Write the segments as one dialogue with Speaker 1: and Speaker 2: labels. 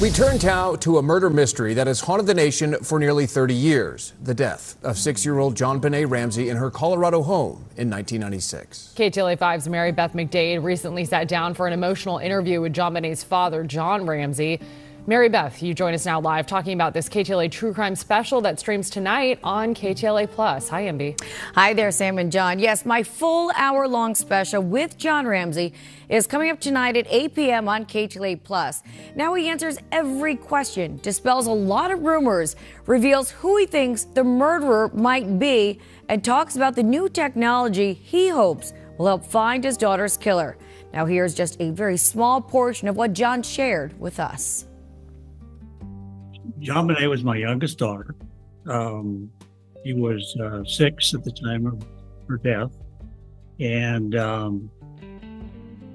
Speaker 1: We turn now to a murder mystery that has haunted the nation for nearly 30 years. The death of 6-year-old JonBenet Ramsey in her Colorado home in 1996.
Speaker 2: KTLA 5's Mary Beth McDade recently sat down for an emotional interview with JonBenet's father, John Ramsey. Mary Beth, you join us now live talking about this KTLA True Crime special that streams tonight on KTLA Plus. Hi, MB.
Speaker 3: Hi there, Sam and John. Yes, my full hour-long special with John Ramsey is coming up tonight at 8 p.m. on KTLA Plus. Now he answers every question, dispels a lot of rumors, reveals who he thinks the murderer might be, and talks about the new technology he hopes will help find his daughter's killer. Now here's just a very small portion of what John shared with us.
Speaker 4: JonBenet was my youngest daughter. She was 6 at the time of her death, and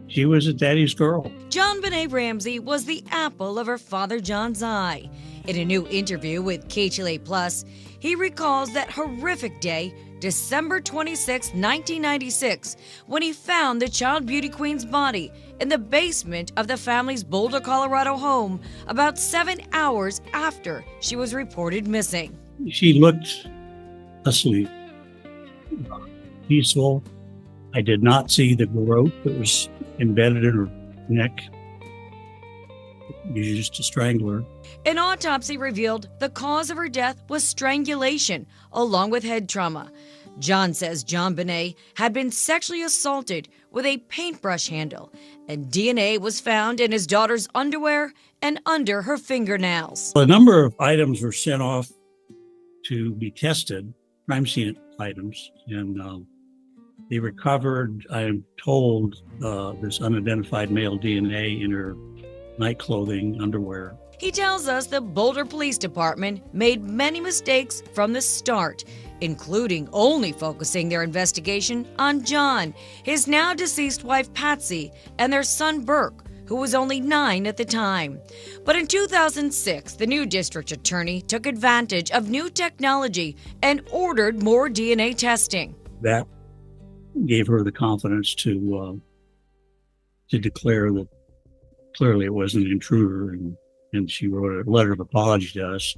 Speaker 4: she was a daddy's girl.
Speaker 5: JonBenet Ramsey was the apple of her father John's eye. In a new interview with KTLA Plus, he recalls that horrific day, December 26, 1996, when he found the child beauty queen's body in the basement of the family's Boulder, Colorado home about 7 hours after she was reported missing.
Speaker 4: She looked asleep, peaceful. I did not see the rope that was embedded in her neck, used to strangle her.
Speaker 5: An autopsy revealed the cause of her death was strangulation, along with head trauma. John says JonBenet had been sexually assaulted with a paintbrush handle, and DNA was found in his daughter's underwear and under her fingernails.
Speaker 4: A number of items were sent off to be tested, crime scene items, and they recovered, I am told, this unidentified male DNA in her night clothing, underwear.
Speaker 5: He tells us the Boulder Police Department made many mistakes from the start, including only focusing their investigation on John, his now deceased wife Patsy, and their son Burke, who was only 9 at the time. But in 2006, the new district attorney took advantage of new technology and ordered more DNA testing.
Speaker 4: That gave her the confidence to declare that clearly it was an intruder, and she wrote a letter of apology to us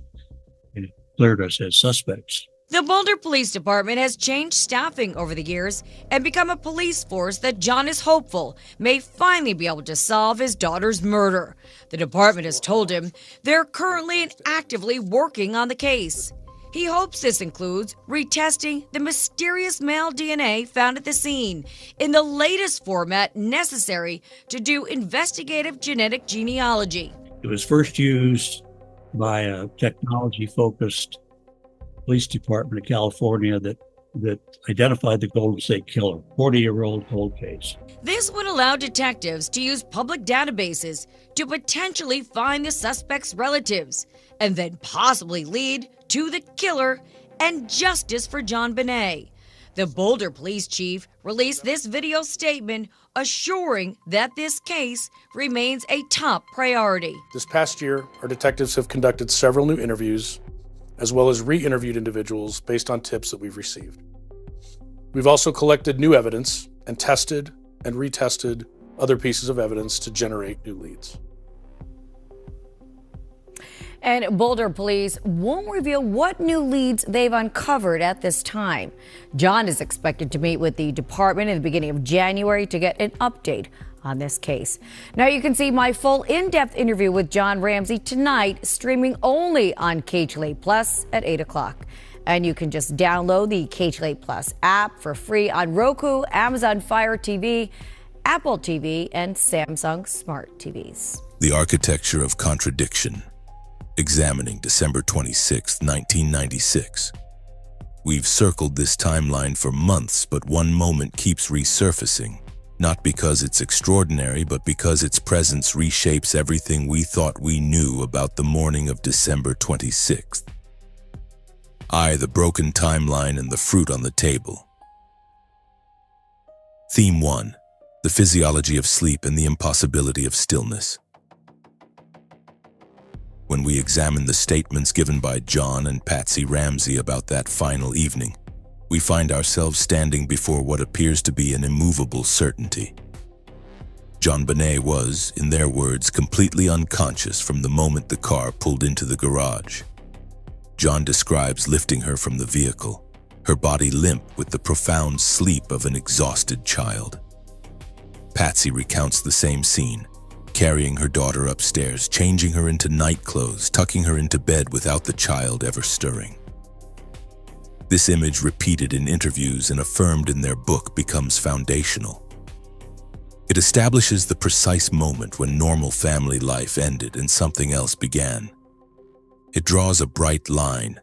Speaker 4: and declared us as suspects.
Speaker 5: The Boulder Police Department has changed staffing over the years and become a police force that John is hopeful may finally be able to solve his daughter's murder. The department has told him they're currently and actively working on the case. He hopes this includes retesting the mysterious male DNA found at the scene in the latest format necessary to do investigative genetic genealogy.
Speaker 4: It was first used by a technology-focused police department of California that identified the Golden State Killer, 40-year-old cold case.
Speaker 5: This would allow detectives to use public databases to potentially find the suspect's relatives and then possibly lead to the killer and justice for JonBenet. The Boulder police chief released this video statement assuring that this case remains a top priority.
Speaker 6: This past year, our detectives have conducted several new interviews, as well as re-interviewed individuals based on tips that we've received. We've also collected new evidence and tested and retested other pieces of evidence to generate new leads.
Speaker 3: And Boulder police won't reveal what new leads they've uncovered at this time. John is expected to meet with the department in the beginning of January to get an update on this case. Now you can see my full in-depth interview with John Ramsey tonight, streaming only on KTLA Plus at 8 o'clock. And you can just download the KTLA Plus app for free on Roku, Amazon Fire TV, Apple TV, and Samsung Smart TVs.
Speaker 7: The Architecture of Contradiction. Examining December 26, 1996. We've circled this timeline for months, but one moment keeps resurfacing. Not because it's extraordinary, but because its presence reshapes everything we thought we knew about the morning of December 26th. The broken timeline and the fruit on the table. Theme 1. The physiology of sleep and the impossibility of stillness. When we examine the statements given by John and Patsy Ramsey about that final evening, we find ourselves standing before what appears to be an immovable certainty. JonBenet was, in their words, completely unconscious from the moment the car pulled into the garage. John describes lifting her from the vehicle, her body limp with the profound sleep of an exhausted child. Patsy recounts the same scene, carrying her daughter upstairs, changing her into night clothes, tucking her into bed without the child ever stirring. This image, repeated in interviews and affirmed in their book, becomes foundational. It establishes the precise moment when normal family life ended and something else began. It draws a bright line.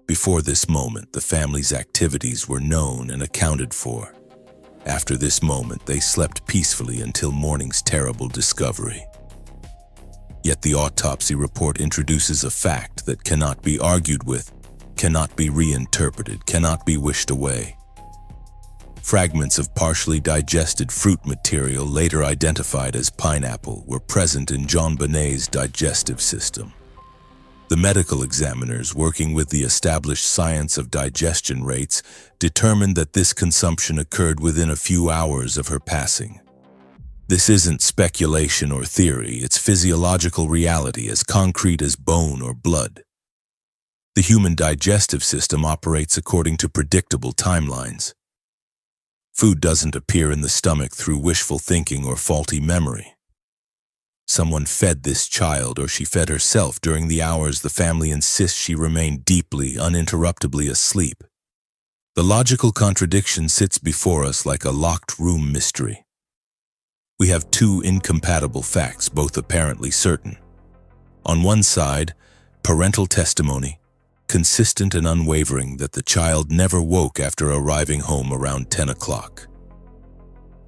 Speaker 7: Before this moment, the family's activities were known and accounted for. After this moment, they slept peacefully until morning's terrible discovery. Yet the autopsy report introduces a fact that cannot be argued with, cannot be reinterpreted, cannot be wished away. Fragments of partially digested fruit material, later identified as pineapple, were present in JonBenet's digestive system. The medical examiners, working with the established science of digestion rates, determined that this consumption occurred within a few hours of her passing. This isn't speculation or theory, it's physiological reality, as concrete as bone or blood. The human digestive system operates according to predictable timelines. Food doesn't appear in the stomach through wishful thinking or faulty memory. Someone fed this child, or she fed herself during the hours the family insists she remained deeply, uninterruptedly asleep. The logical contradiction sits before us like a locked room mystery. We have two incompatible facts, both apparently certain. On one side, parental testimony, consistent and unwavering, that the child never woke after arriving home around 10 o'clock.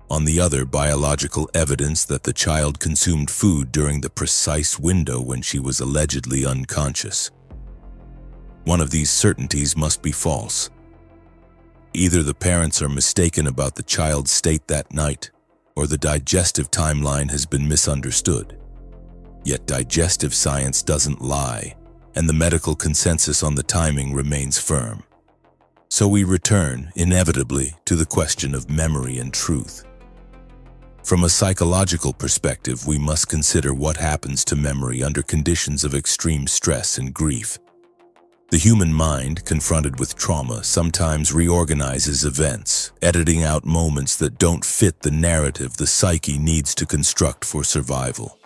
Speaker 7: On the other, biological evidence that the child consumed food during the precise window when she was allegedly unconscious. One of these certainties must be false. Either the parents are mistaken about the child's state that night, or the digestive timeline has been misunderstood. Yet digestive science doesn't lie, and the medical consensus on the timing remains firm. So we return, inevitably, to the question of memory and truth. From a psychological perspective, we must consider what happens to memory under conditions of extreme stress and grief. The human mind, confronted with trauma, sometimes reorganizes events, editing out moments that don't fit the narrative the psyche needs to construct for survival.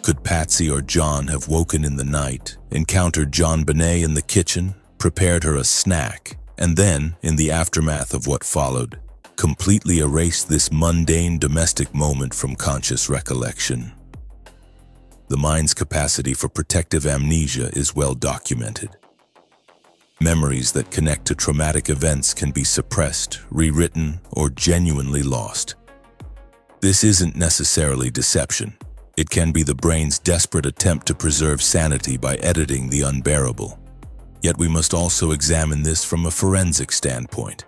Speaker 7: Could Patsy or John have woken in the night, encountered JonBenet in the kitchen, prepared her a snack, and then, in the aftermath of what followed, completely erased this mundane domestic moment from conscious recollection? The mind's capacity for protective amnesia is well documented. Memories that connect to traumatic events can be suppressed, rewritten, or genuinely lost. This isn't necessarily deception. It can be the brain's desperate attempt to preserve sanity by editing the unbearable. Yet we must also examine this from a forensic standpoint.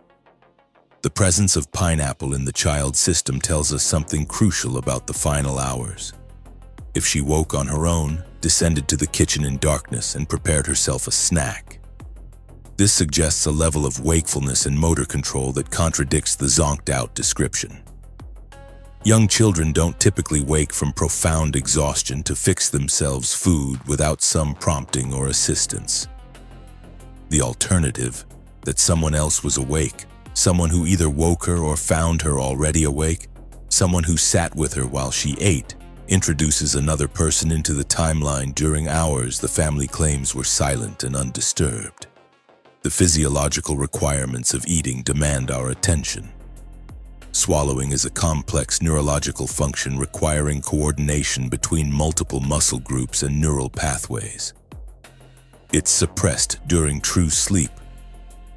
Speaker 7: The presence of pineapple in the child's system tells us something crucial about the final hours. If she woke on her own, descended to the kitchen in darkness, and prepared herself a snack, this suggests a level of wakefulness and motor control that contradicts the zonked-out description. Young children don't typically wake from profound exhaustion to fix themselves food without some prompting or assistance. The alternative, that someone else was awake, someone who either woke her or found her already awake, someone who sat with her while she ate, introduces another person into the timeline during hours the family claims were silent and undisturbed. The physiological requirements of eating demand our attention. Swallowing is a complex neurological function requiring coordination between multiple muscle groups and neural pathways. It's suppressed during true sleep.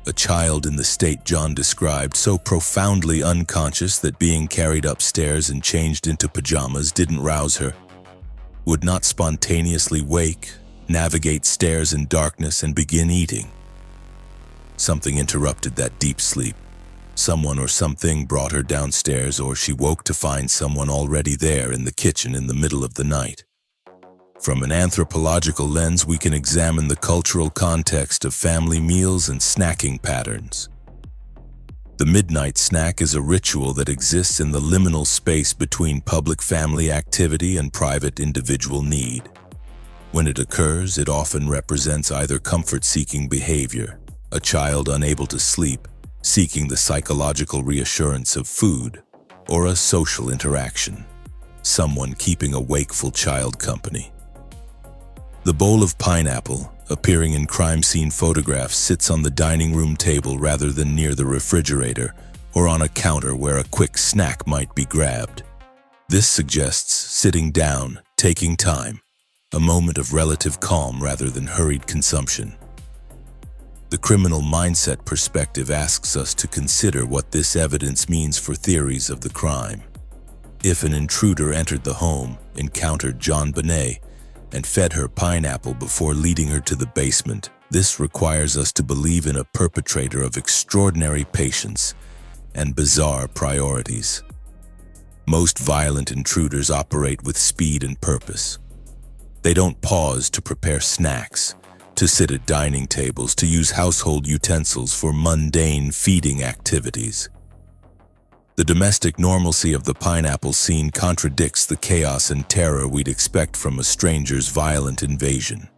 Speaker 7: A child in the state John described, so profoundly unconscious that being carried upstairs and changed into pajamas didn't rouse her, would not spontaneously wake, navigate stairs in darkness, and begin eating. Something interrupted that deep sleep. Someone or something brought her downstairs, or she woke to find someone already there in the kitchen in the middle of the night. From an anthropological lens, we can examine the cultural context of family meals and snacking patterns. The midnight snack is a ritual that exists in the liminal space between public family activity and private individual need. When it occurs, it often represents either comfort-seeking behavior, a child unable to sleep, seeking the psychological reassurance of food, or a social interaction, someone keeping a wakeful child company. The bowl of pineapple, appearing in crime scene photographs, sits on the dining room table rather than near the refrigerator or on a counter where a quick snack might be grabbed. This suggests sitting down, taking time, a moment of relative calm rather than hurried consumption. The criminal mindset perspective asks us to consider what this evidence means for theories of the crime. If an intruder entered the home, encountered JonBenet, and fed her pineapple before leading her to the basement, this requires us to believe in a perpetrator of extraordinary patience and bizarre priorities. Most violent intruders operate with speed and purpose. They don't pause to prepare snacks, to sit at dining tables, to use household utensils for mundane feeding activities. The domestic normalcy of the pineapple scene contradicts the chaos and terror we'd expect from a stranger's violent invasion.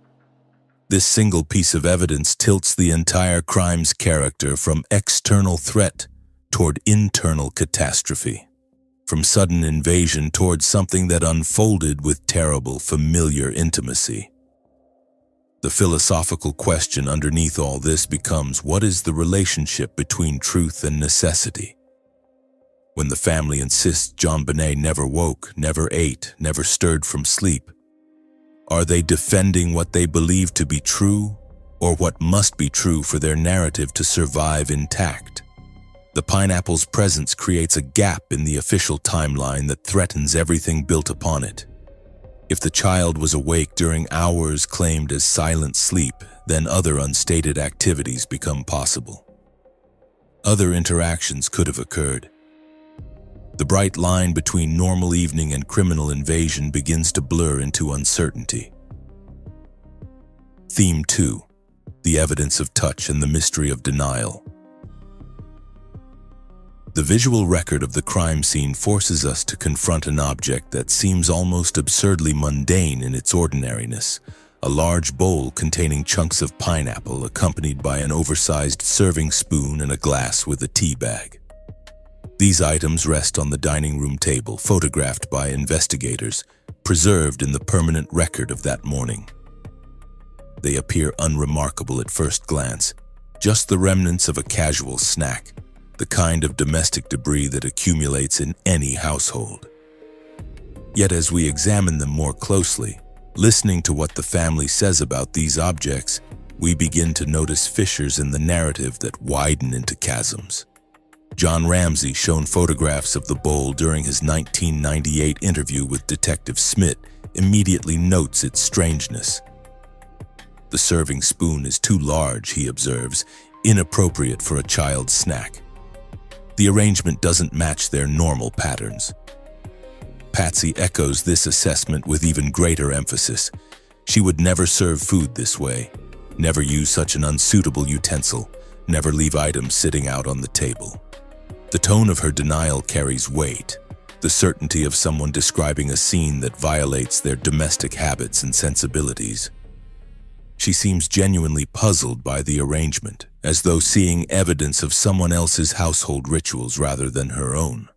Speaker 7: This single piece of evidence tilts the entire crime's character from external threat toward internal catastrophe, from sudden invasion towards something that unfolded with terrible, familiar intimacy. The philosophical question underneath all this becomes, what is the relationship between truth and necessity? When the family insists JonBenet never woke, never ate, never stirred from sleep, are they defending what they believe to be true, or what must be true for their narrative to survive intact? The pineapple's presence creates a gap in the official timeline that threatens everything built upon it. If the child was awake during hours claimed as silent sleep, then other unstated activities become possible. Other interactions could have occurred. The bright line between normal evening and criminal invasion begins to blur into uncertainty. Theme 2: The evidence of touch and the mystery of denial. The visual record of the crime scene forces us to confront an object that seems almost absurdly mundane in its ordinariness, a large bowl containing chunks of pineapple accompanied by an oversized serving spoon and a glass with a tea bag. These items rest on the dining room table, photographed by investigators, preserved in the permanent record of that morning. They appear unremarkable at first glance, just the remnants of a casual snack, the kind of domestic debris that accumulates in any household. Yet as we examine them more closely, listening to what the family says about these objects, we begin to notice fissures in the narrative that widen into chasms. John Ramsey, shown photographs of the bowl during his 1998 interview with Detective Smith, immediately notes its strangeness. The serving spoon is too large, he observes, inappropriate for a child's snack. The arrangement doesn't match their normal patterns. Patsy echoes this assessment with even greater emphasis. She would never serve food this way, never use such an unsuitable utensil, never leave items sitting out on the table. The tone of her denial carries weight, the certainty of someone describing a scene that violates their domestic habits and sensibilities. She seems genuinely puzzled by the arrangement, as though seeing evidence of someone else's household rituals rather than her own.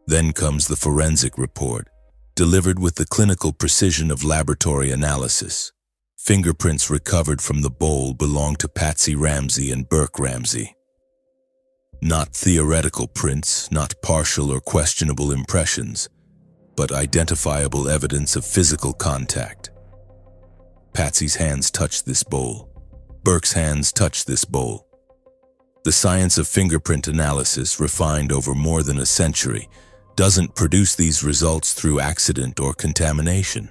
Speaker 7: Then comes the forensic report, delivered with the clinical precision of laboratory analysis. Fingerprints recovered from the bowl belong to Patsy Ramsey and Burke Ramsey. Not theoretical prints, not partial or questionable impressions, but identifiable evidence of physical contact. Patsy's hands touched this bowl. Burke's hands touched this bowl. The science of fingerprint analysis, refined over more than a century, doesn't produce these results through accident or contamination.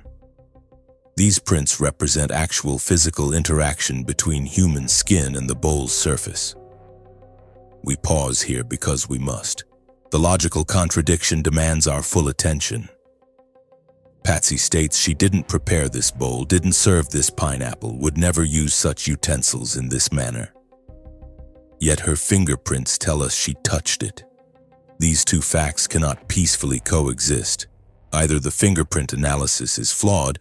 Speaker 7: These prints represent actual physical interaction between human skin and the bowl's surface. We pause here because we must. The logical contradiction demands our full attention. Patsy states she didn't prepare this bowl, didn't serve this pineapple, would never use such utensils in this manner. Yet her fingerprints tell us she touched it. These two facts cannot peacefully coexist. Either the fingerprint analysis is flawed,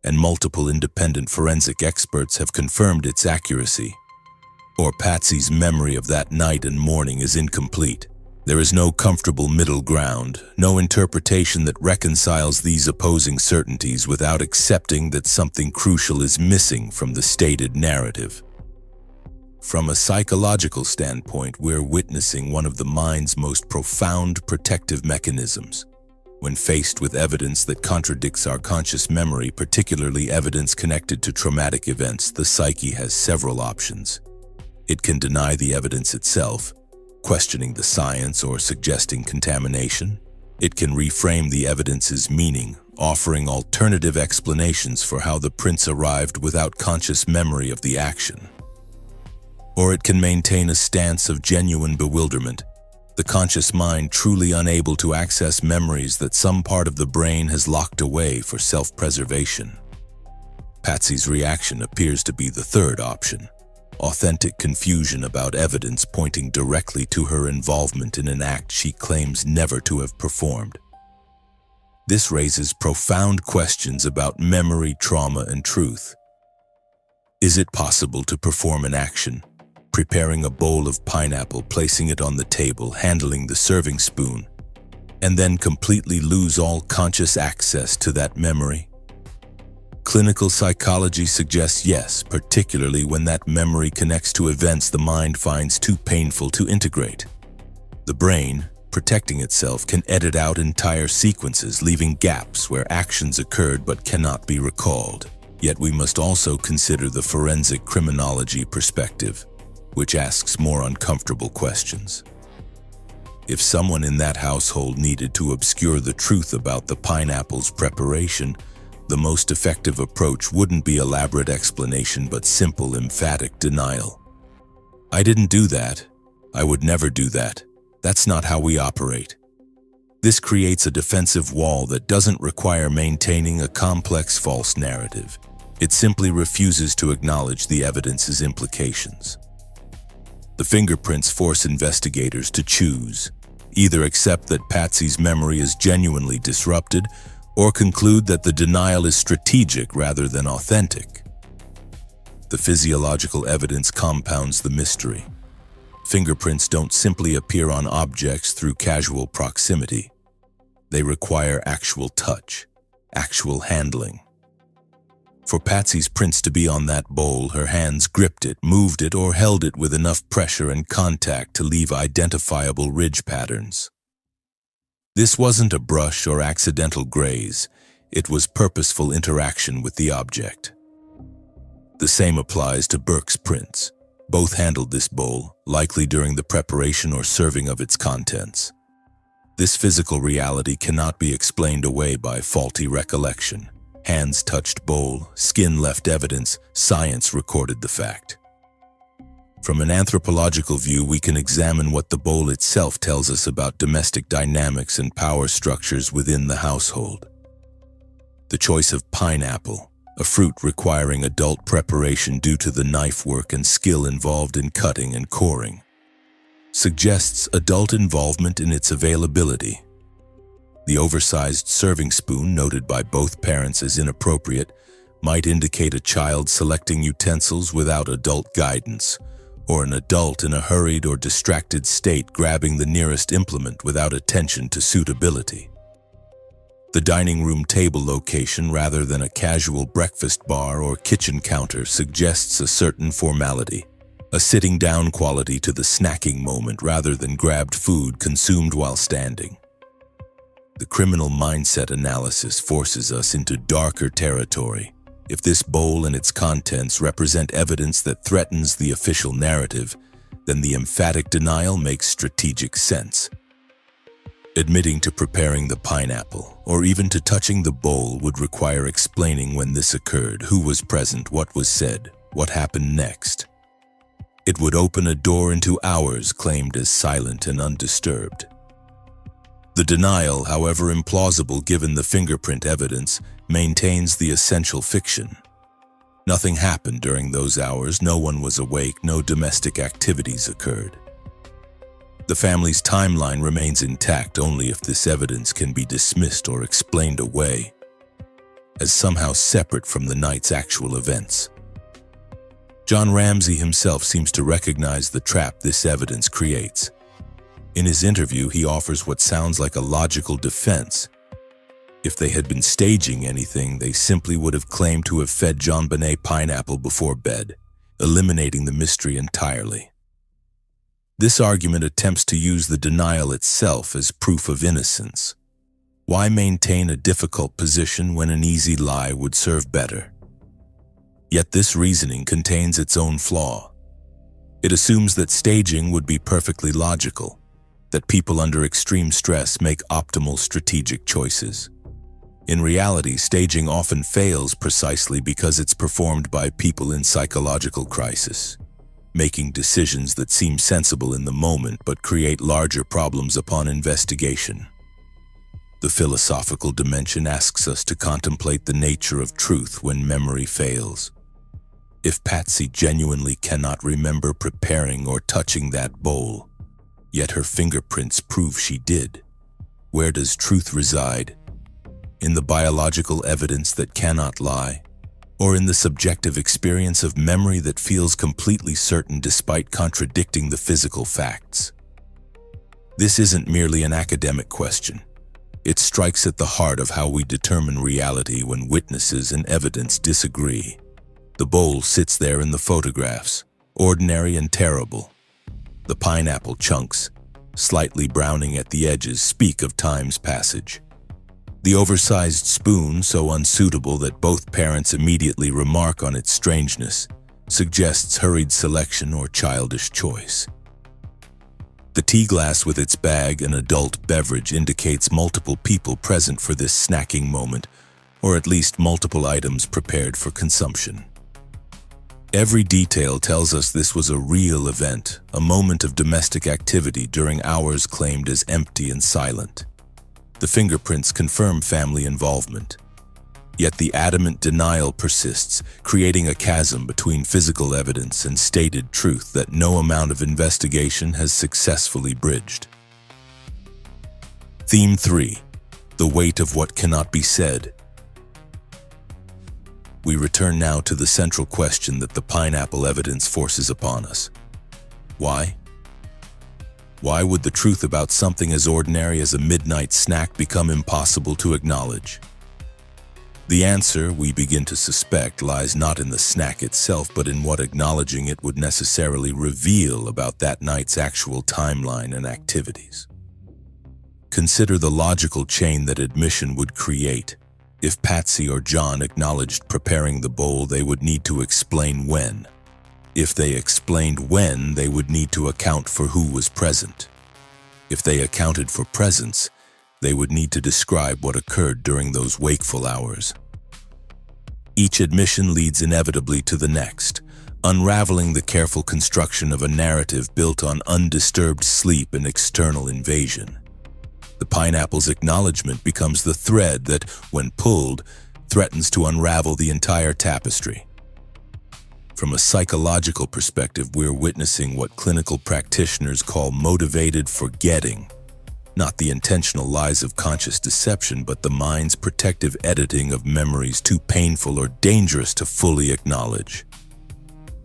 Speaker 7: and multiple independent forensic experts have confirmed its accuracy, or Patsy's memory of that night and morning is incomplete. There is no comfortable middle ground, no interpretation that reconciles these opposing certainties without accepting that something crucial is missing from the stated narrative. From a psychological standpoint, we're witnessing one of the mind's most profound protective mechanisms. When faced with evidence that contradicts our conscious memory, particularly evidence connected to traumatic events, the psyche has several options. It can deny the evidence itself, questioning the science or suggesting contamination. It can reframe the evidence's meaning, offering alternative explanations for how the prints arrived without conscious memory of the action. Or it can maintain a stance of genuine bewilderment, the conscious mind truly unable to access memories that some part of the brain has locked away for self-preservation. Patsy's reaction appears to be the third option. Authentic confusion about evidence pointing directly to her involvement in an act she claims never to have performed. This raises profound questions about memory, trauma, and truth. Is it possible to perform an action, preparing a bowl of pineapple, placing it on the table, handling the serving spoon, and then completely lose all conscious access to that memory? Clinical psychology suggests yes, particularly when that memory connects to events the mind finds too painful to integrate. The brain, protecting itself, can edit out entire sequences, leaving gaps where actions occurred but cannot be recalled. Yet we must also consider the forensic criminology perspective, which asks more uncomfortable questions. If someone in that household needed to obscure the truth about the pineapple's preparation, the most effective approach wouldn't be elaborate explanation but simple, emphatic denial. I didn't do that. I would never do that. That's not how we operate. This creates a defensive wall that doesn't require maintaining a complex false narrative. It simply refuses to acknowledge the evidence's implications. The fingerprints force investigators to choose, either accept that Patsy's memory is genuinely disrupted or conclude that the denial is strategic rather than authentic. The physiological evidence compounds the mystery. Fingerprints don't simply appear on objects through casual proximity. They require actual touch, actual handling. For Patsy's prints to be on that bowl, her hands gripped it, moved it, or held it with enough pressure and contact to leave identifiable ridge patterns. This wasn't a brush or accidental graze. It was purposeful interaction with the object. The same applies to Burke's prints. Both handled this bowl, likely during the preparation or serving of its contents. This physical reality cannot be explained away by faulty recollection. Hands touched bowl, skin left evidence, science recorded the fact. From an anthropological view, we can examine what the bowl itself tells us about domestic dynamics and power structures within the household. The choice of pineapple, a fruit requiring adult preparation due to the knife work and skill involved in cutting and coring, suggests adult involvement in its availability. The oversized serving spoon, noted by both parents as inappropriate, might indicate a child selecting utensils without adult guidance, or an adult in a hurried or distracted state grabbing the nearest implement without attention to suitability. The dining room table location, rather than a casual breakfast bar or kitchen counter, suggests a certain formality, a sitting down quality to the snacking moment rather than grabbed food consumed while standing. The criminal mindset analysis forces us into darker territory. If this bowl and its contents represent evidence that threatens the official narrative, then the emphatic denial makes strategic sense. Admitting to preparing the pineapple, or even to touching the bowl, would require explaining when this occurred, who was present, what was said, what happened next. It would open a door into hours claimed as silent and undisturbed. The denial, however implausible given the fingerprint evidence, maintains the essential fiction. Nothing happened during those hours, no one was awake, no domestic activities occurred. The family's timeline remains intact only if this evidence can be dismissed or explained away as somehow separate from the night's actual events. John Ramsey himself seems to recognize the trap this evidence creates. In his interview, he offers what sounds like a logical defense. If they had been staging anything, they simply would have claimed to have fed JonBenet pineapple before bed, eliminating the mystery entirely. This argument attempts to use the denial itself as proof of innocence. Why maintain a difficult position when an easy lie would serve better? Yet this reasoning contains its own flaw. It assumes that staging would be perfectly logical, that people under extreme stress make optimal strategic choices. In reality, staging often fails precisely because it's performed by people in psychological crisis, making decisions that seem sensible in the moment but create larger problems upon investigation. The philosophical dimension asks us to contemplate the nature of truth when memory fails. If Patsy genuinely cannot remember preparing or touching that bowl, yet her fingerprints prove she did, where does truth reside? In the biological evidence that cannot lie, or in the subjective experience of memory that feels completely certain despite contradicting the physical facts? This isn't merely an academic question. It strikes at the heart of how we determine reality when witnesses and evidence disagree. The bowl sits there in the photographs, ordinary and terrible. The pineapple chunks, slightly browning at the edges, speak of time's passage. The oversized spoon, so unsuitable that both parents immediately remark on its strangeness, suggests hurried selection or childish choice. The tea glass with its bag, an adult beverage, indicates multiple people present for this snacking moment, or at least multiple items prepared for consumption. Every detail tells us this was a real event, a moment of domestic activity during hours claimed as empty and silent. The fingerprints confirm family involvement. Yet the adamant denial persists, creating a chasm between physical evidence and stated truth that no amount of investigation has successfully bridged. Theme 3: The weight of what cannot be said. We return now to the central question that the pineapple evidence forces upon us. Why? Why would the truth about something as ordinary as a midnight snack become impossible to acknowledge? The answer, we begin to suspect, lies not in the snack itself, but in what acknowledging it would necessarily reveal about that night's actual timeline and activities. Consider the logical chain that admission would create. If Patsy or John acknowledged preparing the bowl, they would need to explain when. If they explained when, they would need to account for who was present. If they accounted for presence, they would need to describe what occurred during those wakeful hours. Each admission leads inevitably to the next, unraveling the careful construction of a narrative built on undisturbed sleep and external invasion. The pineapple's acknowledgement becomes the thread that, when pulled, threatens to unravel the entire tapestry. From a psychological perspective, we're witnessing what clinical practitioners call motivated forgetting. Not the intentional lies of conscious deception, but the mind's protective editing of memories too painful or dangerous to fully acknowledge.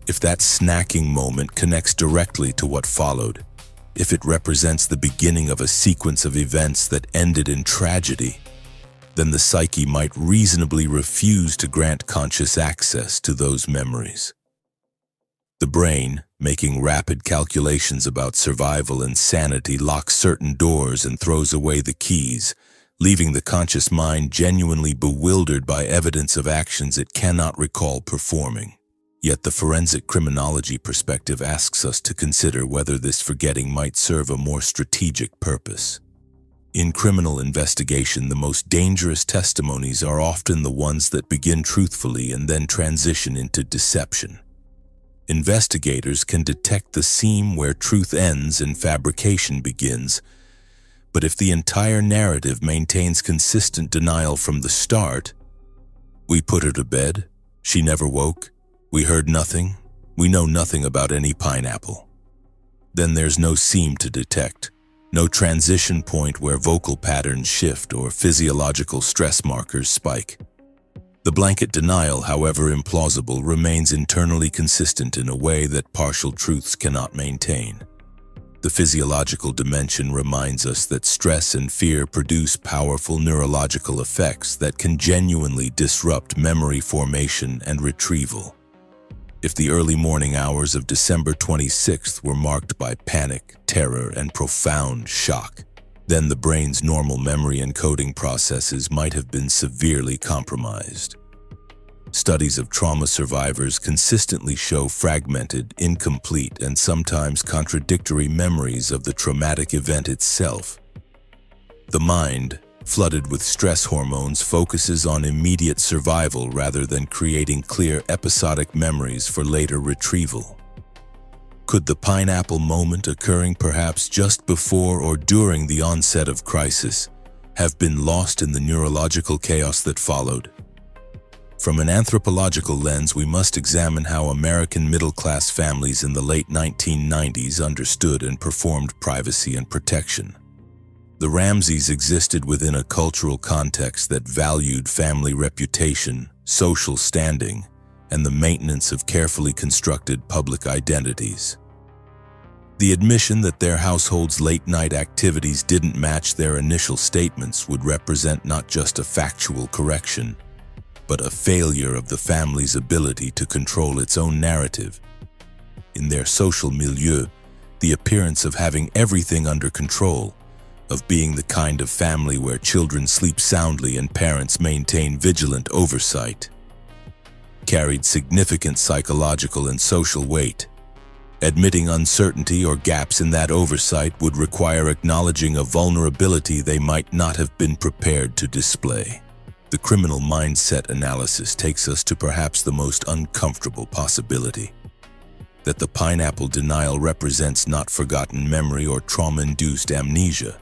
Speaker 7: If that snacking moment connects directly to what followed, if it represents the beginning of a sequence of events that ended in tragedy, then the psyche might reasonably refuse to grant conscious access to those memories. The brain, making rapid calculations about survival and sanity, locks certain doors and throws away the keys, leaving the conscious mind genuinely bewildered by evidence of actions it cannot recall performing. Yet the forensic criminology perspective asks us to consider whether this forgetting might serve a more strategic purpose. In criminal investigation, the most dangerous testimonies are often the ones that begin truthfully and then transition into deception. Investigators can detect the seam where truth ends and fabrication begins, but if the entire narrative maintains consistent denial from the start, we put her to bed, She never woke. We heard nothing. We know nothing about any pineapple. Then there's no seam to detect, no transition point where vocal patterns shift or physiological stress markers spike. The blanket denial, however implausible, remains internally consistent in a way that partial truths cannot maintain. The physiological dimension reminds us that stress and fear produce powerful neurological effects that can genuinely disrupt memory formation and retrieval. If the early morning hours of December 26th were marked by panic, terror, and profound shock, then the brain's normal memory encoding processes might have been severely compromised. Studies of trauma survivors consistently show fragmented, incomplete, and sometimes contradictory memories of the traumatic event itself. The mind, flooded with stress hormones, focuses on immediate survival rather than creating clear episodic memories for later retrieval. Could the pineapple moment, occurring perhaps just before or during the onset of crisis, have been lost in the neurological chaos that followed? From an anthropological lens, we must examine how American middle-class families in the late 1990s understood and performed privacy and protection. The Ramseys existed within a cultural context that valued family reputation, social standing, and the maintenance of carefully constructed public identities. The admission that their household's late-night activities didn't match their initial statements would represent not just a factual correction, but a failure of the family's ability to control its own narrative. In their social milieu, the appearance of having everything under control, of being the kind of family where children sleep soundly and parents maintain vigilant oversight, carried significant psychological and social weight. Admitting uncertainty or gaps in that oversight would require acknowledging a vulnerability they might not have been prepared to display. The criminal mindset analysis takes us to perhaps the most uncomfortable possibility: that the pineapple denial represents not forgotten memory or trauma-induced amnesia,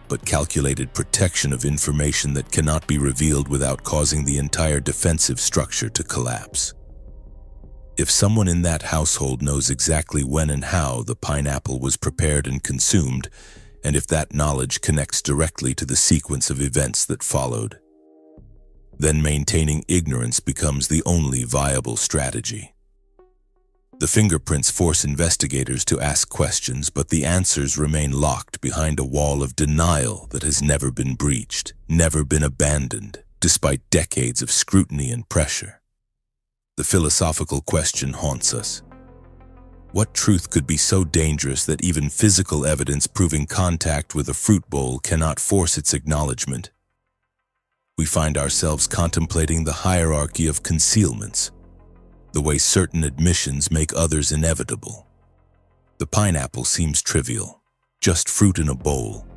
Speaker 7: but calculated protection of information that cannot be revealed without causing the entire defensive structure to collapse. If someone in that household knows exactly when and how the pineapple was prepared and consumed, and if that knowledge connects directly to the sequence of events that followed, then maintaining ignorance becomes the only viable strategy. The fingerprints force investigators to ask questions, but the answers remain locked behind a wall of denial that has never been breached, never been abandoned, despite decades of scrutiny and pressure. The philosophical question haunts us. What truth could be so dangerous that even physical evidence proving contact with a fruit bowl cannot force its acknowledgement? We find ourselves contemplating the hierarchy of concealments, the way certain admissions make others inevitable. The pineapple seems trivial, just fruit in a bowl,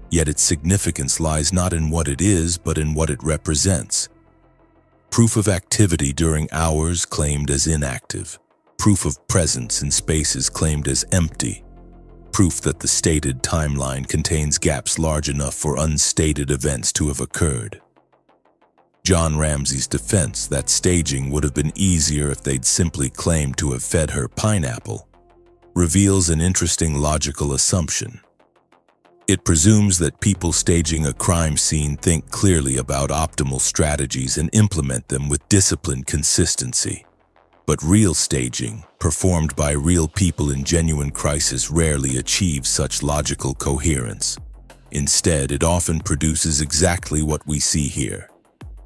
Speaker 7: yet its significance lies not in what it is, but in what it represents. Proof of activity during hours claimed as inactive, proof of presence in spaces claimed as empty, proof that the stated timeline contains gaps large enough for unstated events to have occurred. John Ramsey's defense that staging would have been easier if they'd simply claimed to have fed her pineapple reveals an interesting logical assumption. It presumes that people staging a crime scene think clearly about optimal strategies and implement them with disciplined consistency. But real staging, performed by real people in genuine crisis, rarely achieves such logical coherence. Instead, it often produces exactly what we see here: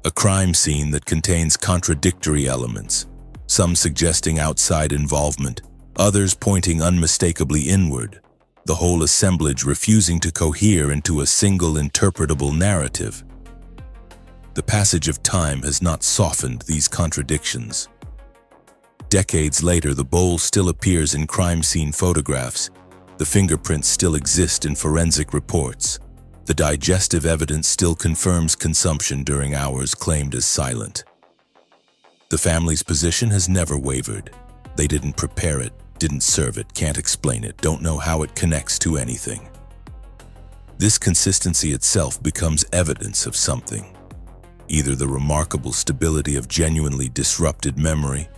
Speaker 7: a crime scene that contains contradictory elements, some suggesting outside involvement, others pointing unmistakably inward, the whole assemblage refusing to cohere into a single interpretable narrative. The passage of time has not softened these contradictions. Decades later, the bowl still appears in crime scene photographs, the fingerprints still exist in forensic reports. The digestive evidence still confirms consumption during hours claimed as silent. The family's position has never wavered. They didn't prepare it, didn't serve it, can't explain it, don't know how it connects to anything. This consistency itself becomes evidence of something. either the remarkable stability of genuinely disrupted memory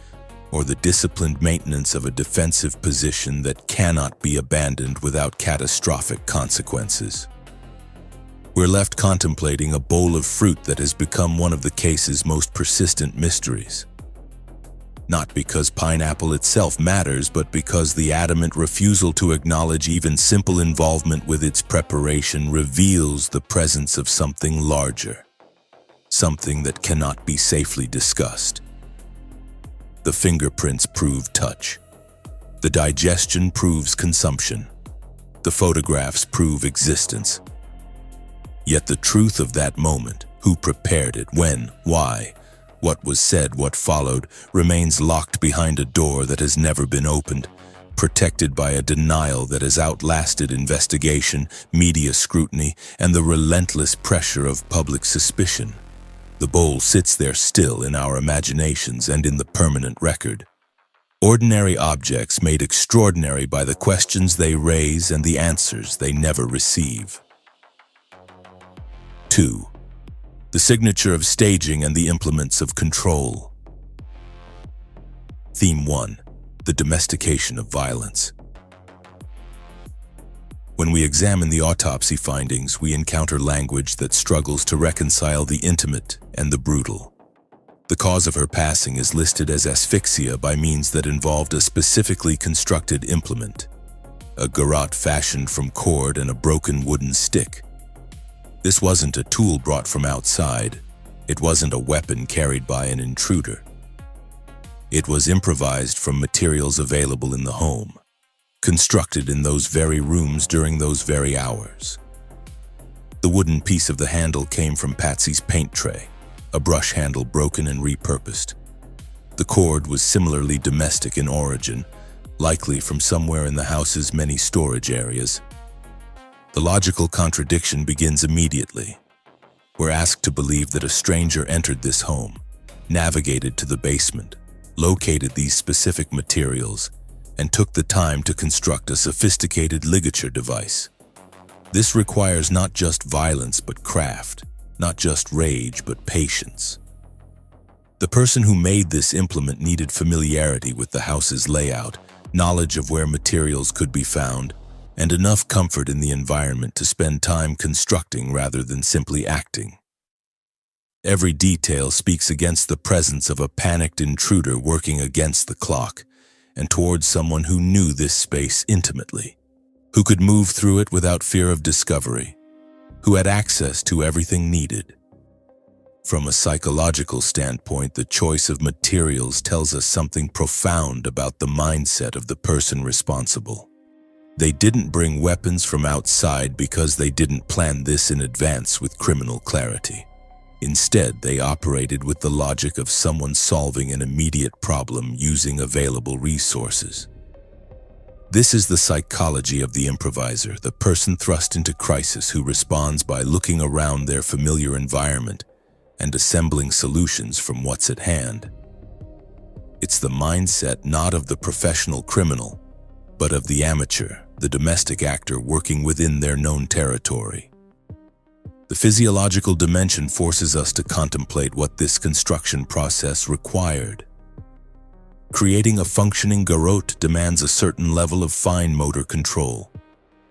Speaker 7: or the disciplined maintenance of a defensive position that cannot be abandoned without catastrophic consequences. We're left contemplating a bowl of fruit that has become one of the case's most persistent mysteries. Not because pineapple itself matters, but because the adamant refusal to acknowledge even simple involvement with its preparation reveals the presence of something larger, something that cannot be safely discussed. The fingerprints prove touch. The digestion proves consumption. The photographs prove existence. Yet the truth of that moment, who prepared it, when, why, what was said, what followed, remains locked behind a door that has never been opened, protected by a denial that has outlasted investigation, media scrutiny, and the relentless pressure of public suspicion. The bowl sits there still in our imaginations and in the permanent record. Ordinary objects made extraordinary by the questions they raise and the answers they never receive. 2. The signature of staging and the implements of control. Theme 1. The domestication of violence. When we examine the autopsy findings, we encounter language that struggles to reconcile the intimate and the brutal. The cause of her passing is listed as asphyxia by means that involved a specifically constructed implement, a garrote fashioned from cord and a broken wooden stick. This wasn't a tool brought from outside. It wasn't a weapon carried by an intruder. It was improvised from materials available in the home, constructed in those very rooms during those very hours. The wooden piece of the handle came from Patsy's paint tray, a brush handle broken and repurposed. The cord was similarly domestic in origin, likely from somewhere in the house's many storage areas. The logical contradiction begins immediately. We're asked to believe that a stranger entered this home, navigated to the basement, located these specific materials, and took the time to construct a sophisticated ligature device. This requires not just violence but craft, not just rage but patience. The person who made this implement needed familiarity with the house's layout, knowledge of where materials could be found, and enough comfort in the environment to spend time constructing rather than simply acting. Every detail speaks against the presence of a panicked intruder working against the clock, and towards someone who knew this space intimately, who could move through it without fear of discovery, who had access to everything needed. From a psychological standpoint, the choice of materials tells us something profound about the mindset of the person responsible. They didn't bring weapons from outside because they didn't plan this in advance with criminal clarity. Instead, they operated with the logic of someone solving an immediate problem using available resources. This is the psychology of the improviser, the person thrust into crisis who responds by looking around their familiar environment and assembling solutions from what's at hand. It's the mindset not of the professional criminal, but of the amateur, the domestic actor working within their known territory. The physiological dimension forces us to contemplate what this construction process required. Creating a functioning garrote demands a certain level of fine motor control,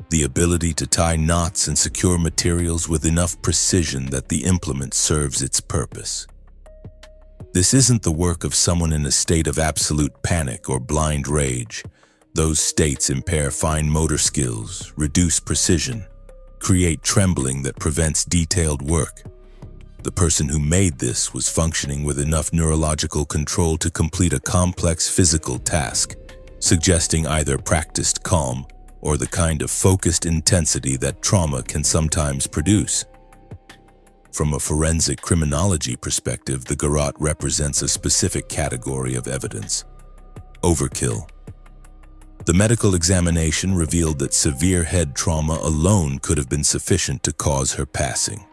Speaker 7: the ability to tie knots and secure materials with enough precision that the implement serves its purpose. This isn't the work of someone in a state of absolute panic or blind rage. Those states impair fine motor skills, reduce precision, create trembling that prevents detailed work. The person who made this was functioning with enough neurological control to complete a complex physical task, suggesting either practiced calm or the kind of focused intensity that trauma can sometimes produce. From a forensic criminology perspective, the garrote represents a specific category of evidence: overkill. The medical examination revealed that severe head trauma alone could have been sufficient to cause her passing,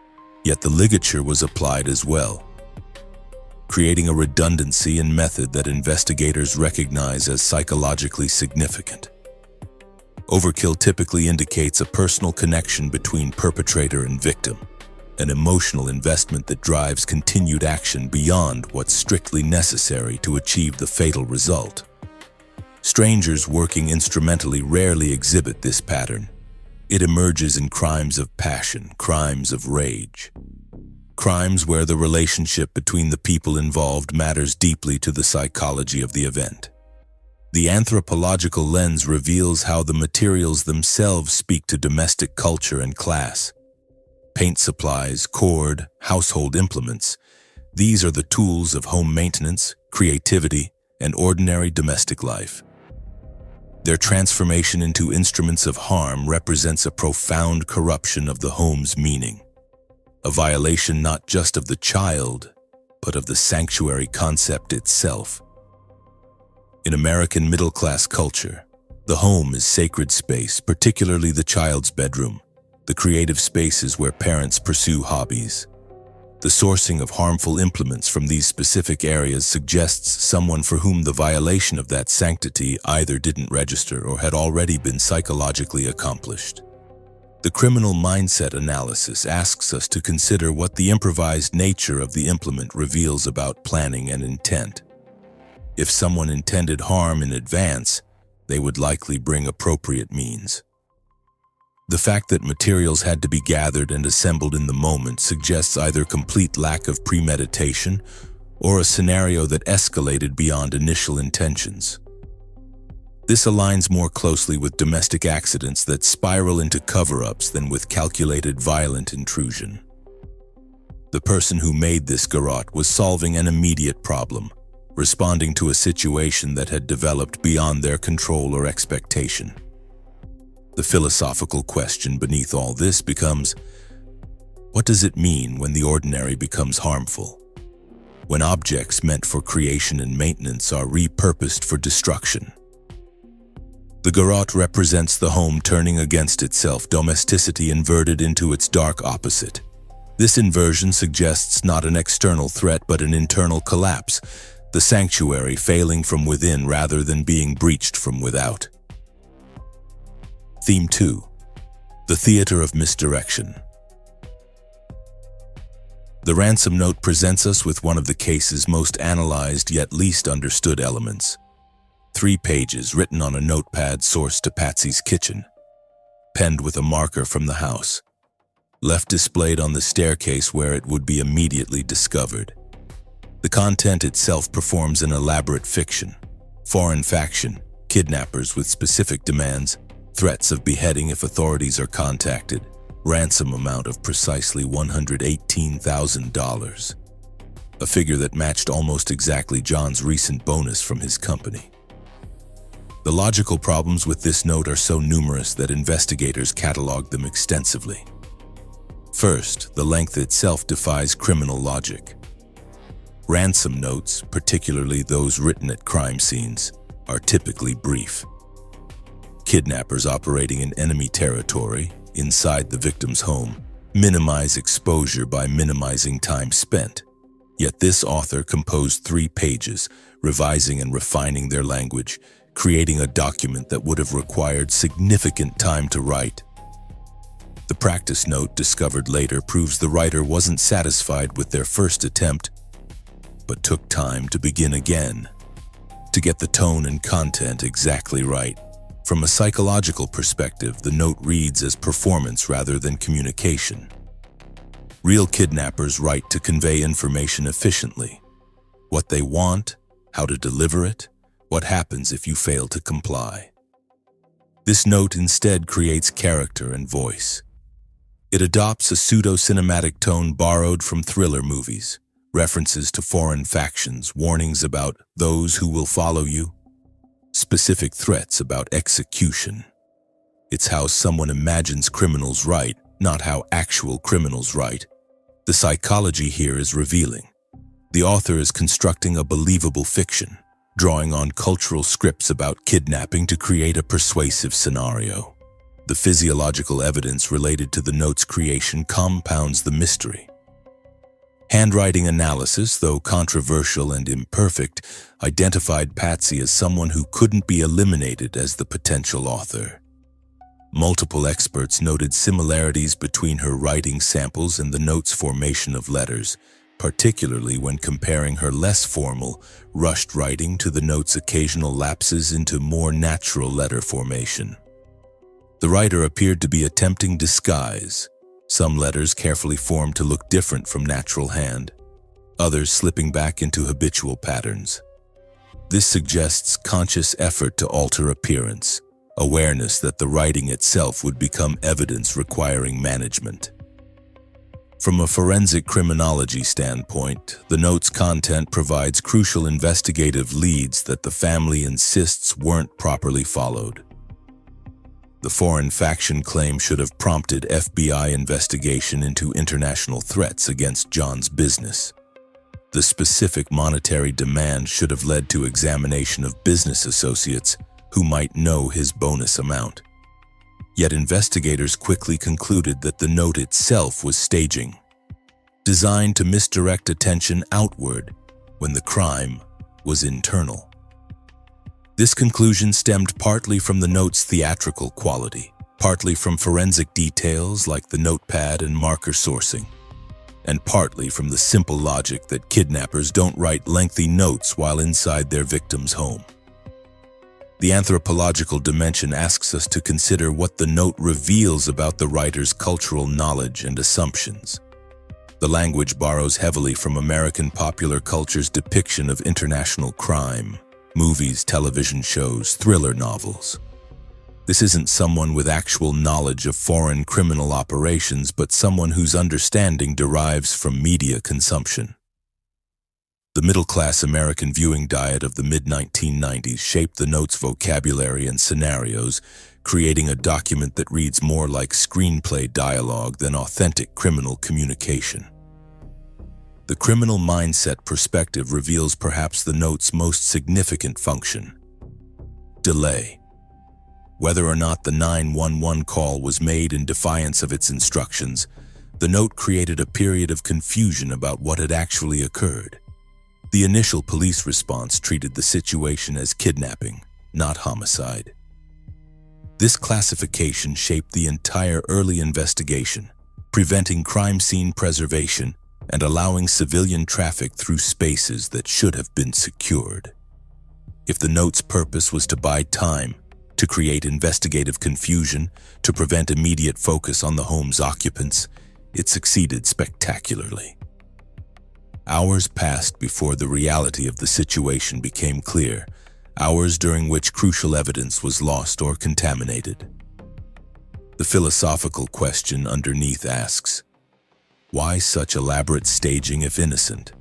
Speaker 7: yet the ligature was applied as well, creating a redundancy in method that investigators recognize as psychologically significant. Overkill typically indicates a personal connection between perpetrator and victim, an emotional investment that drives continued action beyond what's strictly necessary to achieve the fatal result. Strangers working instrumentally rarely exhibit this pattern. It emerges in crimes of passion, crimes of rage. Crimes where the relationship between the people involved matters deeply to the psychology of the event. The anthropological lens reveals how the materials themselves speak to domestic culture and class. Paint supplies, cord, household implements. These are the tools of home maintenance, creativity, and ordinary domestic life. Their transformation into instruments of harm represents a profound corruption of the home's meaning, a violation not just of the child, but of the sanctuary concept itself. In American middle-class culture, the home is sacred space, particularly the child's bedroom, the creative spaces where parents pursue hobbies. The sourcing of harmful implements from these specific areas suggests someone for whom the violation of that sanctity either didn't register or had already been psychologically accomplished. The criminal mindset analysis asks us to consider what the improvised nature of the implement reveals about planning and intent. If someone intended harm in advance, they would likely bring appropriate means. The fact that materials had to be gathered and assembled in the moment suggests either complete lack of premeditation or a scenario that escalated beyond initial intentions. This aligns more closely with domestic accidents that spiral into cover-ups than with calculated violent intrusion. The person who made this garrote was solving an immediate problem, responding to a situation that had developed beyond their control or expectation. The philosophical question beneath all this becomes, what does it mean when the ordinary becomes harmful? When objects meant for creation and maintenance are repurposed for destruction? The garrote represents the home turning against itself, domesticity inverted into its dark opposite. This inversion suggests not an external threat but an internal collapse, the sanctuary failing from within rather than being breached from without. Theme 2. The Theater of Misdirection. The ransom note presents us with one of the case's most analyzed yet least understood elements. 3 pages written on a notepad sourced to Patsy's kitchen, penned with a marker from the house, left displayed on the staircase where it would be immediately discovered. The content itself performs an elaborate fiction. Foreign faction, kidnappers with specific demands, threats of beheading if authorities are contacted, ransom amount of precisely $118,000, a figure that matched almost exactly John's recent bonus from his company. The logical problems with this note are so numerous that investigators cataloged them extensively. First, the length itself defies criminal logic. Ransom notes, particularly those written at crime scenes, are typically brief. Kidnappers operating in enemy territory, inside the victim's home, minimize exposure by minimizing time spent. Yet this author composed 3 pages, revising and refining their language, creating a document that would have required significant time to write. The practice note discovered later proves the writer wasn't satisfied with their first attempt, but took time to begin again, to get the tone and content exactly right. From a psychological perspective, the note reads as performance rather than communication. Real kidnappers write to convey information efficiently. What they want, how to deliver it, what happens if you fail to comply. This note instead creates character and voice. It adopts a pseudo-cinematic tone borrowed from thriller movies, references to foreign factions, warnings about those who will follow you, specific threats about execution. It's how someone imagines criminals write, not how actual criminals write. The psychology here is revealing. The author is constructing a believable fiction, drawing on cultural scripts about kidnapping to create a persuasive scenario. The physiological evidence related to the note's creation compounds the mystery. Handwriting analysis, though controversial and imperfect, identified Patsy as someone who couldn't be eliminated as the potential author. Multiple experts noted similarities between her writing samples and the note's formation of letters, particularly when comparing her less formal, rushed writing to the note's occasional lapses into more natural letter formation. The writer appeared to be attempting disguise, some letters carefully formed to look different from natural hand, others slipping back into habitual patterns. This suggests conscious effort to alter appearance, awareness that the writing itself would become evidence requiring management. From a forensic criminology standpoint, the note's content provides crucial investigative leads that the family insists weren't properly followed. The foreign faction claim should have prompted FBI investigation into international threats against John's business. The specific monetary demand should have led to examination of business associates who might know his bonus amount. Yet investigators quickly concluded that the note itself was staging, designed to misdirect attention outward when the crime was internal. This conclusion stemmed partly from the note's theatrical quality, partly from forensic details like the notepad and marker sourcing, and partly from the simple logic that kidnappers don't write lengthy notes while inside their victim's home. The anthropological dimension asks us to consider what the note reveals about the writer's cultural knowledge and assumptions. The language borrows heavily from American popular culture's depiction of international crime, movies, television shows, thriller novels. This isn't someone with actual knowledge of foreign criminal operations, but someone whose understanding derives from media consumption. The middle-class American viewing diet of the mid-1990s shaped the note's vocabulary and scenarios, creating a document that reads more like screenplay dialogue than authentic criminal communication. The criminal mindset perspective reveals perhaps the note's most significant function: delay. Whether or not the 911 call was made in defiance of its instructions, the note created a period of confusion about what had actually occurred. The initial police response treated the situation as kidnapping, not homicide. This classification shaped the entire early investigation, preventing crime scene preservation and allowing civilian traffic through spaces that should have been secured. If the note's purpose was to buy time, to create investigative confusion, to prevent immediate focus on the home's occupants, it succeeded spectacularly. Hours passed before the reality of the situation became clear, hours during which crucial evidence was lost or contaminated. The philosophical question underneath asks, why such elaborate staging if innocent?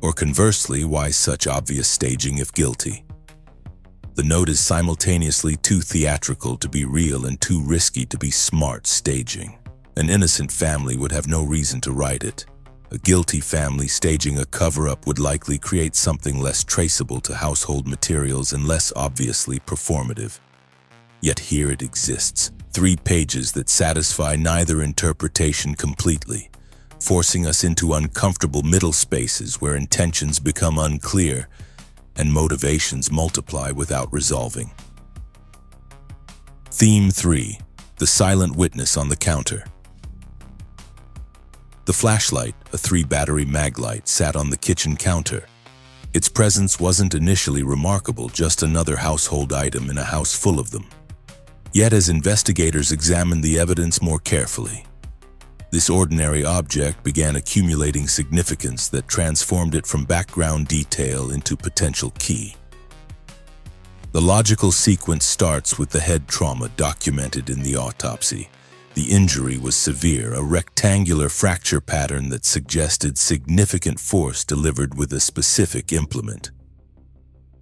Speaker 7: Or conversely, why such obvious staging if guilty? The note is simultaneously too theatrical to be real and too risky to be smart staging. An innocent family would have no reason to write it. A guilty family staging a cover-up would likely create something less traceable to household materials and less obviously performative. Yet here it exists, 3 pages that satisfy neither interpretation completely, forcing us into uncomfortable middle spaces where intentions become unclear and motivations multiply without resolving. Theme 3. The silent witness on the counter. The flashlight, a 3-battery mag light, sat on the kitchen counter. Its presence wasn't initially remarkable, just another household item in a house full of them. Yet as investigators examined the evidence more carefully, this ordinary object began accumulating significance that transformed it from background detail into potential key. The logical sequence starts with the head trauma documented in the autopsy. The injury was severe, a rectangular fracture pattern that suggested significant force delivered with a specific implement.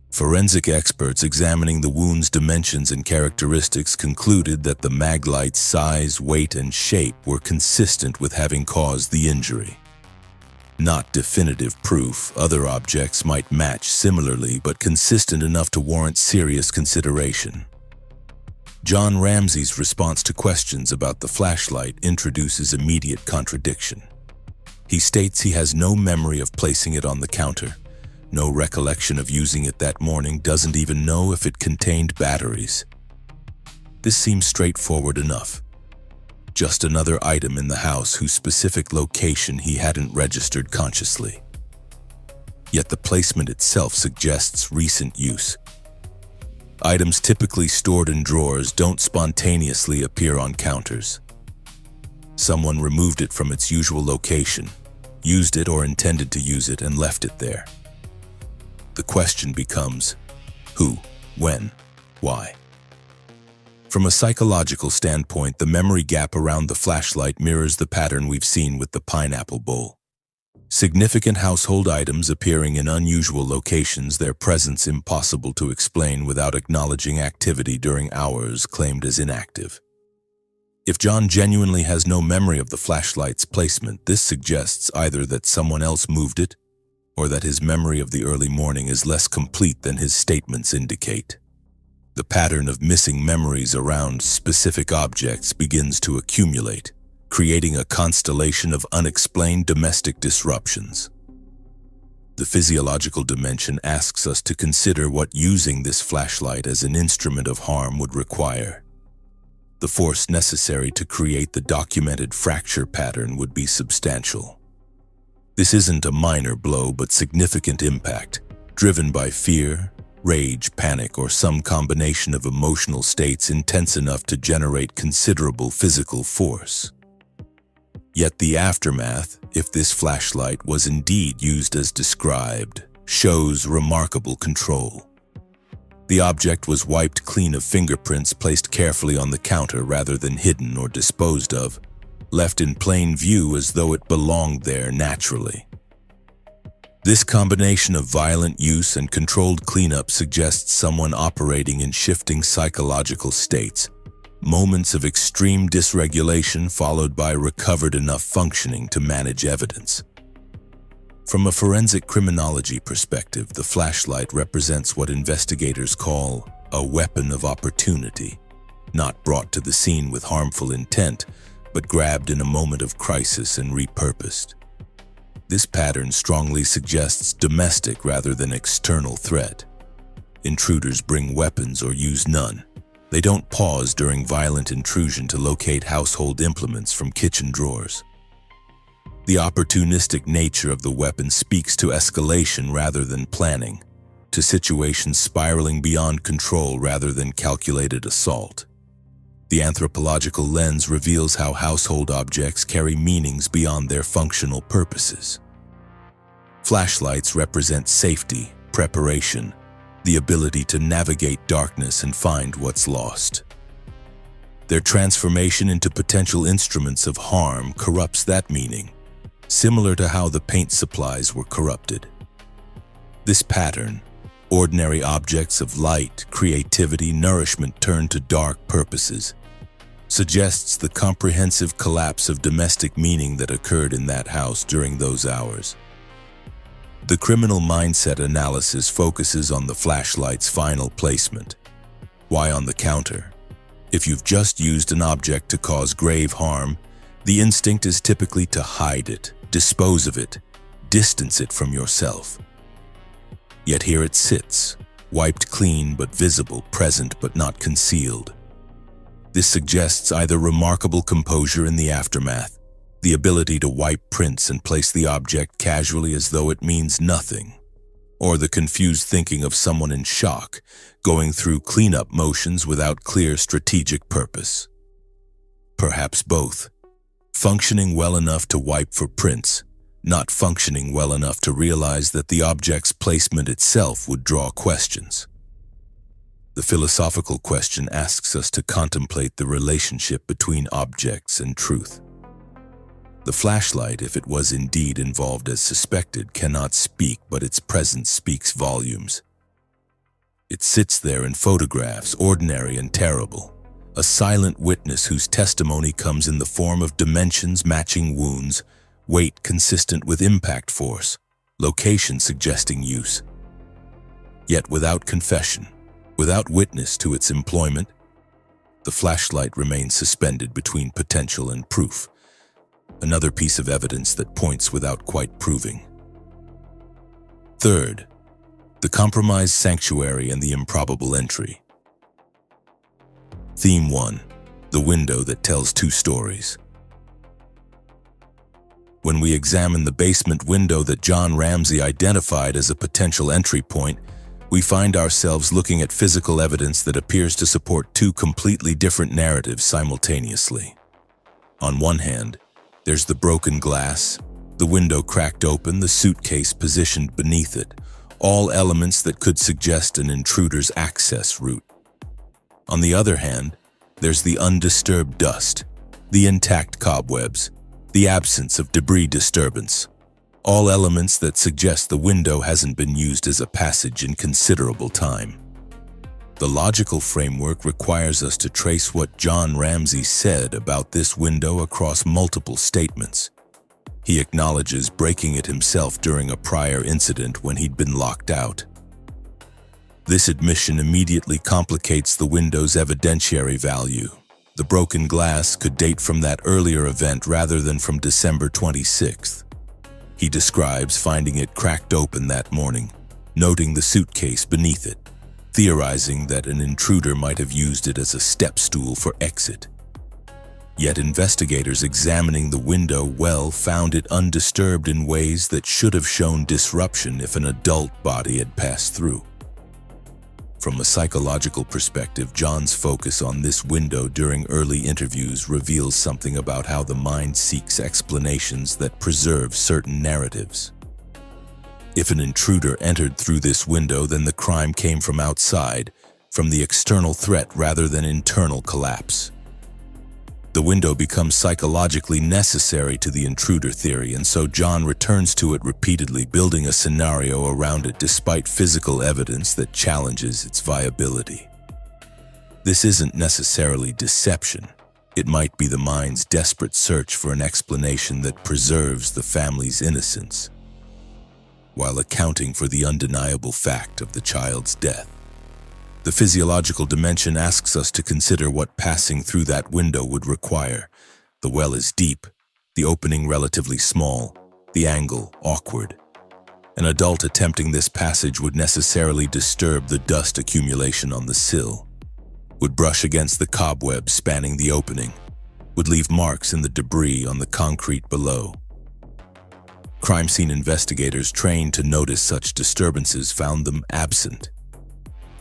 Speaker 7: Forensic experts examining the wound's dimensions and characteristics concluded that the mag light's size, weight, and shape were consistent with having caused the injury. Not definitive proof, other objects might match similarly, but consistent enough to warrant serious consideration. John Ramsey's response to questions about the flashlight introduces immediate contradiction. He states he has no memory of placing it on the counter, no recollection of using it that morning, doesn't even know if it contained batteries. This seems straightforward enough. Just another item in the house whose specific location he hadn't registered consciously. Yet the placement itself suggests recent use. Items typically stored in drawers don't spontaneously appear on counters. Someone removed it from its usual location, used it or intended to use it, and left it there. The question becomes, who, when, why? From a psychological standpoint, the memory gap around the flashlight mirrors the pattern we've seen with the pineapple bowl. Significant household items appearing in unusual locations, their presence impossible to explain without acknowledging activity during hours claimed as inactive. If John genuinely has no memory of the flashlight's placement, this suggests either that someone else moved it, or that his memory of the early morning is less complete than his statements indicate. The pattern of missing memories around specific objects begins to accumulate, creating a constellation of unexplained domestic disruptions. The physiological dimension asks us to consider what using this flashlight as an instrument of harm would require. The force necessary to create the documented fracture pattern would be substantial. This isn't a minor blow, but significant impact, driven by fear, rage, panic, or some combination of emotional states intense enough to generate considerable physical force. Yet the aftermath, if this flashlight was indeed used as described, shows remarkable control. The object was wiped clean of fingerprints placed carefully on the counter rather than hidden or disposed of, left in plain view as though it belonged there naturally. This combination of violent use and controlled cleanup suggests someone operating in shifting psychological states, moments of extreme dysregulation followed by recovered enough functioning to manage evidence. From a forensic criminology perspective, the flashlight represents what investigators call a weapon of opportunity, not brought to the scene with harmful intent, but grabbed in a moment of crisis and repurposed. This pattern strongly suggests domestic rather than external threat. Intruders bring weapons or use none. They don't pause during violent intrusion to locate household implements from kitchen drawers. The opportunistic nature of the weapon speaks to escalation rather than planning, to situations spiraling beyond control rather than calculated assault. The anthropological lens reveals how household objects carry meanings beyond their functional purposes. Flashlights represent safety, preparation, the ability to navigate darkness and find what's lost. Their transformation into potential instruments of harm corrupts that meaning, similar to how the paint supplies were corrupted. This pattern, ordinary objects of light, creativity, nourishment turned to dark purposes, suggests the comprehensive collapse of domestic meaning that occurred in that house during those hours. The criminal mindset analysis focuses on the flashlight's final placement. Why on the counter? If you've just used an object to cause grave harm, the instinct is typically to hide it, dispose of it, distance it from yourself. Yet here it sits, wiped clean but visible, present but not concealed. This suggests either remarkable composure in the aftermath, the ability to wipe prints and place the object casually as though it means nothing, or the confused thinking of someone in shock, going through cleanup motions without clear strategic purpose. Perhaps both. Functioning well enough to wipe for prints, not functioning well enough to realize that the object's placement itself would draw questions. The philosophical question asks us to contemplate the relationship between objects and truth. The flashlight, if it was indeed involved as suspected, cannot speak, but its presence speaks volumes. It sits there in photographs, ordinary and terrible, a silent witness whose testimony comes in the form of dimensions matching wounds, weight consistent with impact force, location suggesting use. Yet without confession, without witness to its employment, the flashlight remains suspended between potential and proof, another piece of evidence that points without quite proving. Third, the compromised sanctuary and the improbable entry. Theme 1. The window that tells two stories. When we examine the basement window that John Ramsey identified as a potential entry point, we find ourselves looking at physical evidence that appears to support two completely different narratives simultaneously. On one hand, there's the broken glass, the window cracked open, the suitcase positioned beneath it, all elements that could suggest an intruder's access route. On the other hand, there's the undisturbed dust, the intact cobwebs, the absence of debris disturbance, all elements that suggest the window hasn't been used as a passage in considerable time. The logical framework requires us to trace what John Ramsey said about this window across multiple statements. He acknowledges breaking it himself during a prior incident when he'd been locked out. This admission immediately complicates the window's evidentiary value. The broken glass could date from that earlier event rather than from December 26th. He describes finding it cracked open that morning, noting the suitcase beneath it, theorizing that an intruder might have used it as a step stool for exit. Yet investigators examining the window found it undisturbed in ways that should have shown disruption if an adult body had passed through. From a psychological perspective, John's focus on this window during early interviews reveals something about how the mind seeks explanations that preserve certain narratives. If an intruder entered through this window, then the crime came from outside, from the external threat rather than internal collapse. The window becomes psychologically necessary to the intruder theory, and so John returns to it repeatedly, building a scenario around it despite physical evidence that challenges its viability. This isn't necessarily deception. It might be the mind's desperate search for an explanation that preserves the family's innocence, while accounting for the undeniable fact of the child's death. The physiological dimension asks us to consider what passing through that window would require. The well is deep, the opening relatively small, the angle awkward. An adult attempting this passage would necessarily disturb the dust accumulation on the sill, would brush against the cobwebs spanning the opening, would leave marks in the debris on the concrete below. Crime scene investigators trained to notice such disturbances found them absent.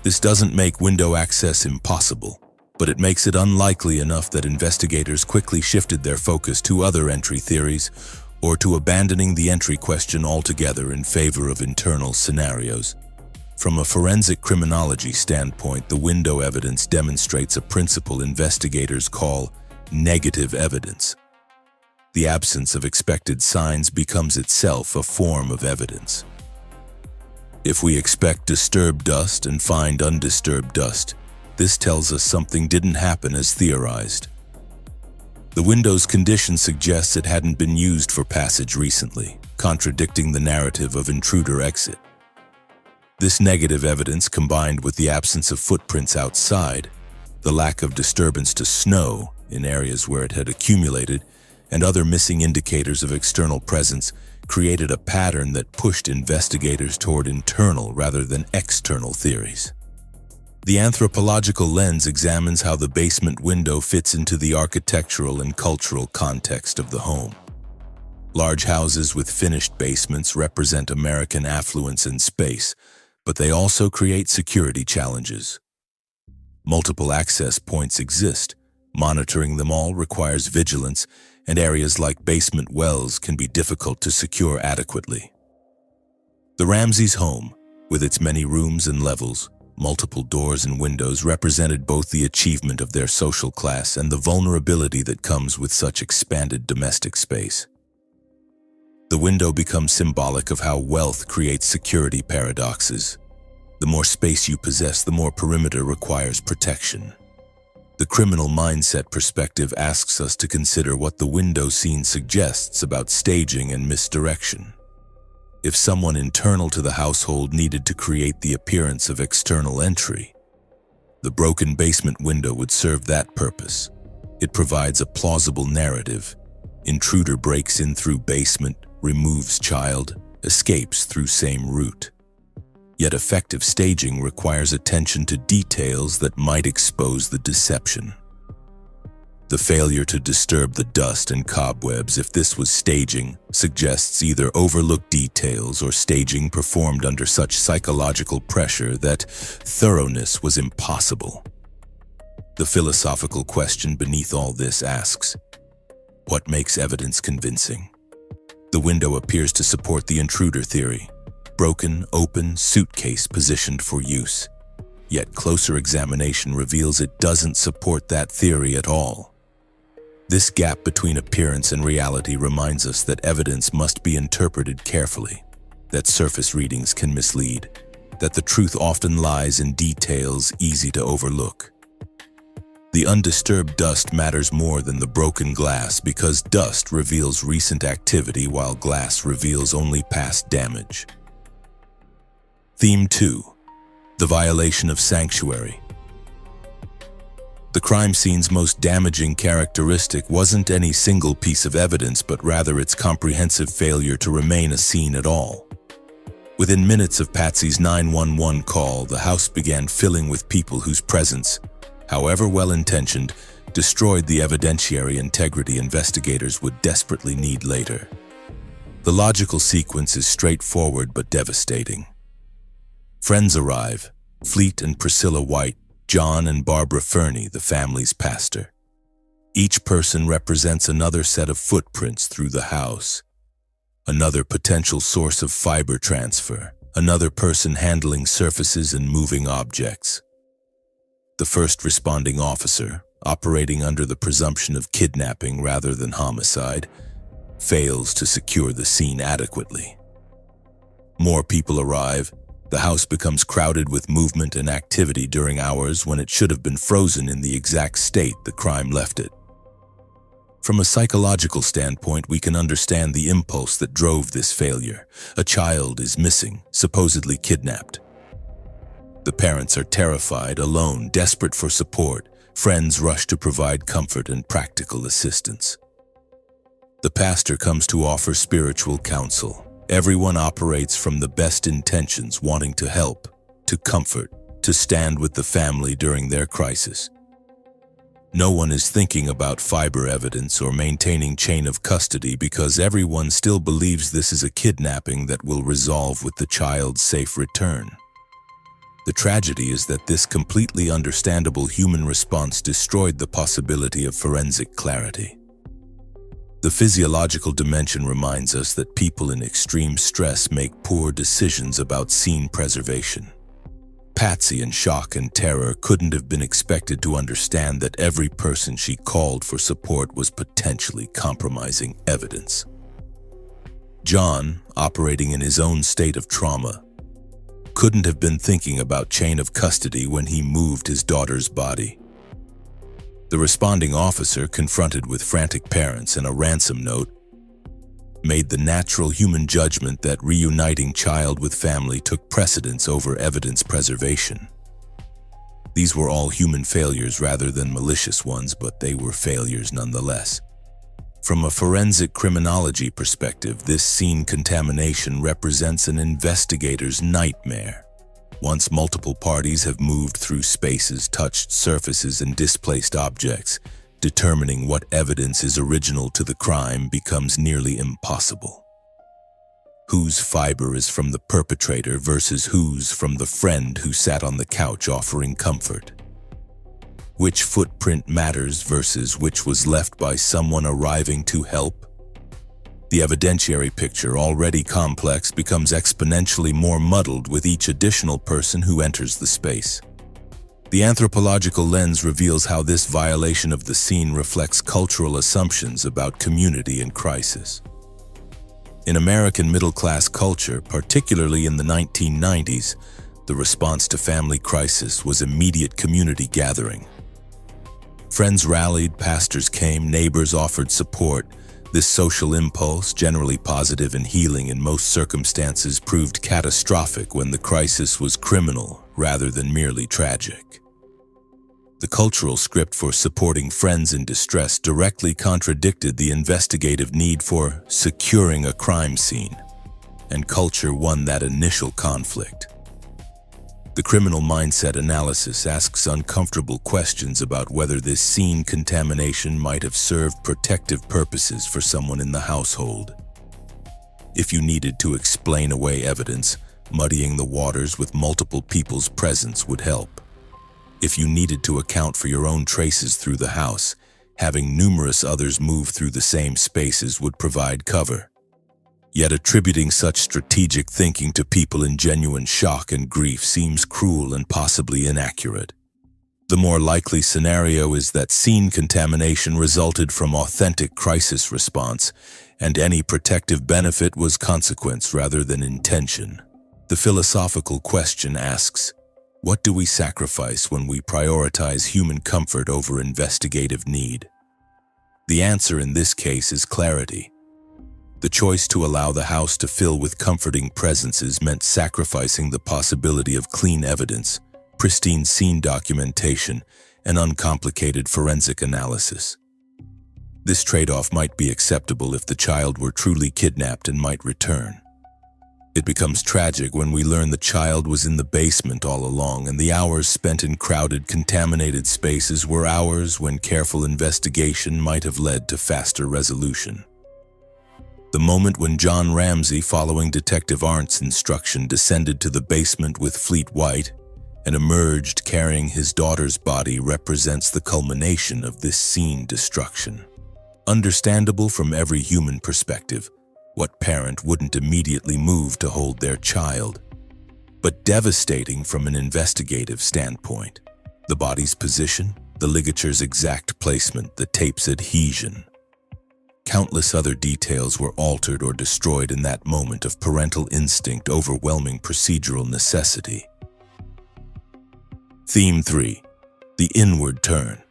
Speaker 7: This doesn't make window access impossible, but it makes it unlikely enough that investigators quickly shifted their focus to other entry theories or to abandoning the entry question altogether in favor of internal scenarios. From a forensic criminology standpoint, the window evidence demonstrates a principle investigators call negative evidence. The absence of expected signs becomes itself a form of evidence. If we expect disturbed dust and find undisturbed dust, this tells us something didn't happen as theorized. The window's condition suggests it hadn't been used for passage recently, contradicting the narrative of intruder exit. This negative evidence, combined with the absence of footprints outside, the lack of disturbance to snow in areas where it had accumulated, and other missing indicators of external presence, created a pattern that pushed investigators toward internal rather than external theories. The anthropological lens examines how the basement window fits into the architectural and cultural context of the home. Large houses with finished basements represent American affluence and space, but they also create security challenges. Multiple access points exist. Monitoring them all requires vigilance, and areas like basement wells can be difficult to secure adequately. The Ramseys' home, with its many rooms and levels, multiple doors and windows, represented both the achievement of their social class and the vulnerability that comes with such expanded domestic space. The window becomes symbolic of how wealth creates security paradoxes. The more space you possess, the more perimeter requires protection. The criminal mindset perspective asks us to consider what the window scene suggests about staging and misdirection. If someone internal to the household needed to create the appearance of external entry, the broken basement window would serve that purpose. It provides a plausible narrative. Intruder breaks in through basement, removes child, escapes through same route. Yet effective staging requires attention to details that might expose the deception. The failure to disturb the dust and cobwebs, if this was staging, suggests either overlooked details or staging performed under such psychological pressure that thoroughness was impossible. The philosophical question beneath all this asks, what makes evidence convincing? The window appears to support the intruder theory. Broken, open suitcase positioned for use. Yet closer examination reveals it doesn't support that theory at all. This gap between appearance and reality reminds us that evidence must be interpreted carefully, that surface readings can mislead, that the truth often lies in details easy to overlook. The undisturbed dust matters more than the broken glass because dust reveals recent activity while glass reveals only past damage. Theme 2. The violation of sanctuary. The crime scene's most damaging characteristic wasn't any single piece of evidence, but rather its comprehensive failure to remain a scene at all. Within minutes of Patsy's 911 call, the house began filling with people whose presence, however well-intentioned, destroyed the evidentiary integrity investigators would desperately need later. The logical sequence is straightforward but devastating. Friends arrive, Fleet and Priscilla White, John and Barbara Fernie, the family's pastor. Each person represents another set of footprints through the house, another potential source of fiber transfer, another person handling surfaces and moving objects. The first responding officer, operating under the presumption of kidnapping rather than homicide, fails to secure the scene adequately. More people arrive. The house becomes crowded with movement and activity during hours when it should have been frozen in the exact state the crime left it. From a psychological standpoint, we can understand the impulse that drove this failure. A child is missing, supposedly kidnapped. The parents are terrified, alone, desperate for support. Friends rush to provide comfort and practical assistance. The pastor comes to offer spiritual counsel. Everyone operates from the best intentions, wanting to help, to comfort, to stand with the family during their crisis. No one is thinking about fiber evidence or maintaining chain of custody because everyone still believes this is a kidnapping that will resolve with the child's safe return. The tragedy is that this completely understandable human response destroyed the possibility of forensic clarity. The physiological dimension reminds us that people in extreme stress make poor decisions about scene preservation. Patsy, in shock and terror, couldn't have been expected to understand that every person she called for support was potentially compromising evidence. John, operating in his own state of trauma, couldn't have been thinking about chain of custody when he moved his daughter's body. The responding officer, confronted with frantic parents and a ransom note, made the natural human judgment that reuniting child with family took precedence over evidence preservation. These were all human failures rather than malicious ones, but they were failures nonetheless. From a forensic criminology perspective, this scene contamination represents an investigator's nightmare. Once multiple parties have moved through spaces, touched surfaces, and displaced objects, determining what evidence is original to the crime becomes nearly impossible. Whose fiber is from the perpetrator versus whose from the friend who sat on the couch offering comfort? Which footprint matters versus which was left by someone arriving to help? The evidentiary picture, already complex, becomes exponentially more muddled with each additional person who enters the space. The anthropological lens reveals how this violation of the scene reflects cultural assumptions about community and crisis. In American middle-class culture, particularly in the 1990s, the response to family crisis was immediate community gathering. Friends rallied, pastors came, neighbors offered support. This social impulse, generally positive and healing in most circumstances, proved catastrophic when the crisis was criminal rather than merely tragic. The cultural script for supporting friends in distress directly contradicted the investigative need for securing a crime scene, and culture won that initial conflict. The criminal mindset analysis asks uncomfortable questions about whether this scene contamination might have served protective purposes for someone in the household. If you needed to explain away evidence, muddying the waters with multiple people's presence would help. If you needed to account for your own traces through the house, having numerous others move through the same spaces would provide cover. Yet attributing such strategic thinking to people in genuine shock and grief seems cruel and possibly inaccurate. The more likely scenario is that scene contamination resulted from authentic crisis response, and any protective benefit was consequence rather than intention. The philosophical question asks, what do we sacrifice when we prioritize human comfort over investigative need? The answer in this case is clarity. The choice to allow the house to fill with comforting presences meant sacrificing the possibility of clean evidence, pristine scene documentation, and uncomplicated forensic analysis. This trade-off might be acceptable if the child were truly kidnapped and might return. It becomes tragic when we learn the child was in the basement all along, and the hours spent in crowded, contaminated spaces were hours when careful investigation might have led to faster resolution. The moment when John Ramsey, following Detective Arndt's instruction, descended to the basement with Fleet White and emerged carrying his daughter's body represents the culmination of this scene destruction. Understandable from every human perspective, what parent wouldn't immediately move to hold their child? But devastating from an investigative standpoint. The body's position, the ligature's exact placement, the tape's adhesion. Countless other details were altered or destroyed in that moment of parental instinct overwhelming procedural necessity. Theme 3. The inward turn.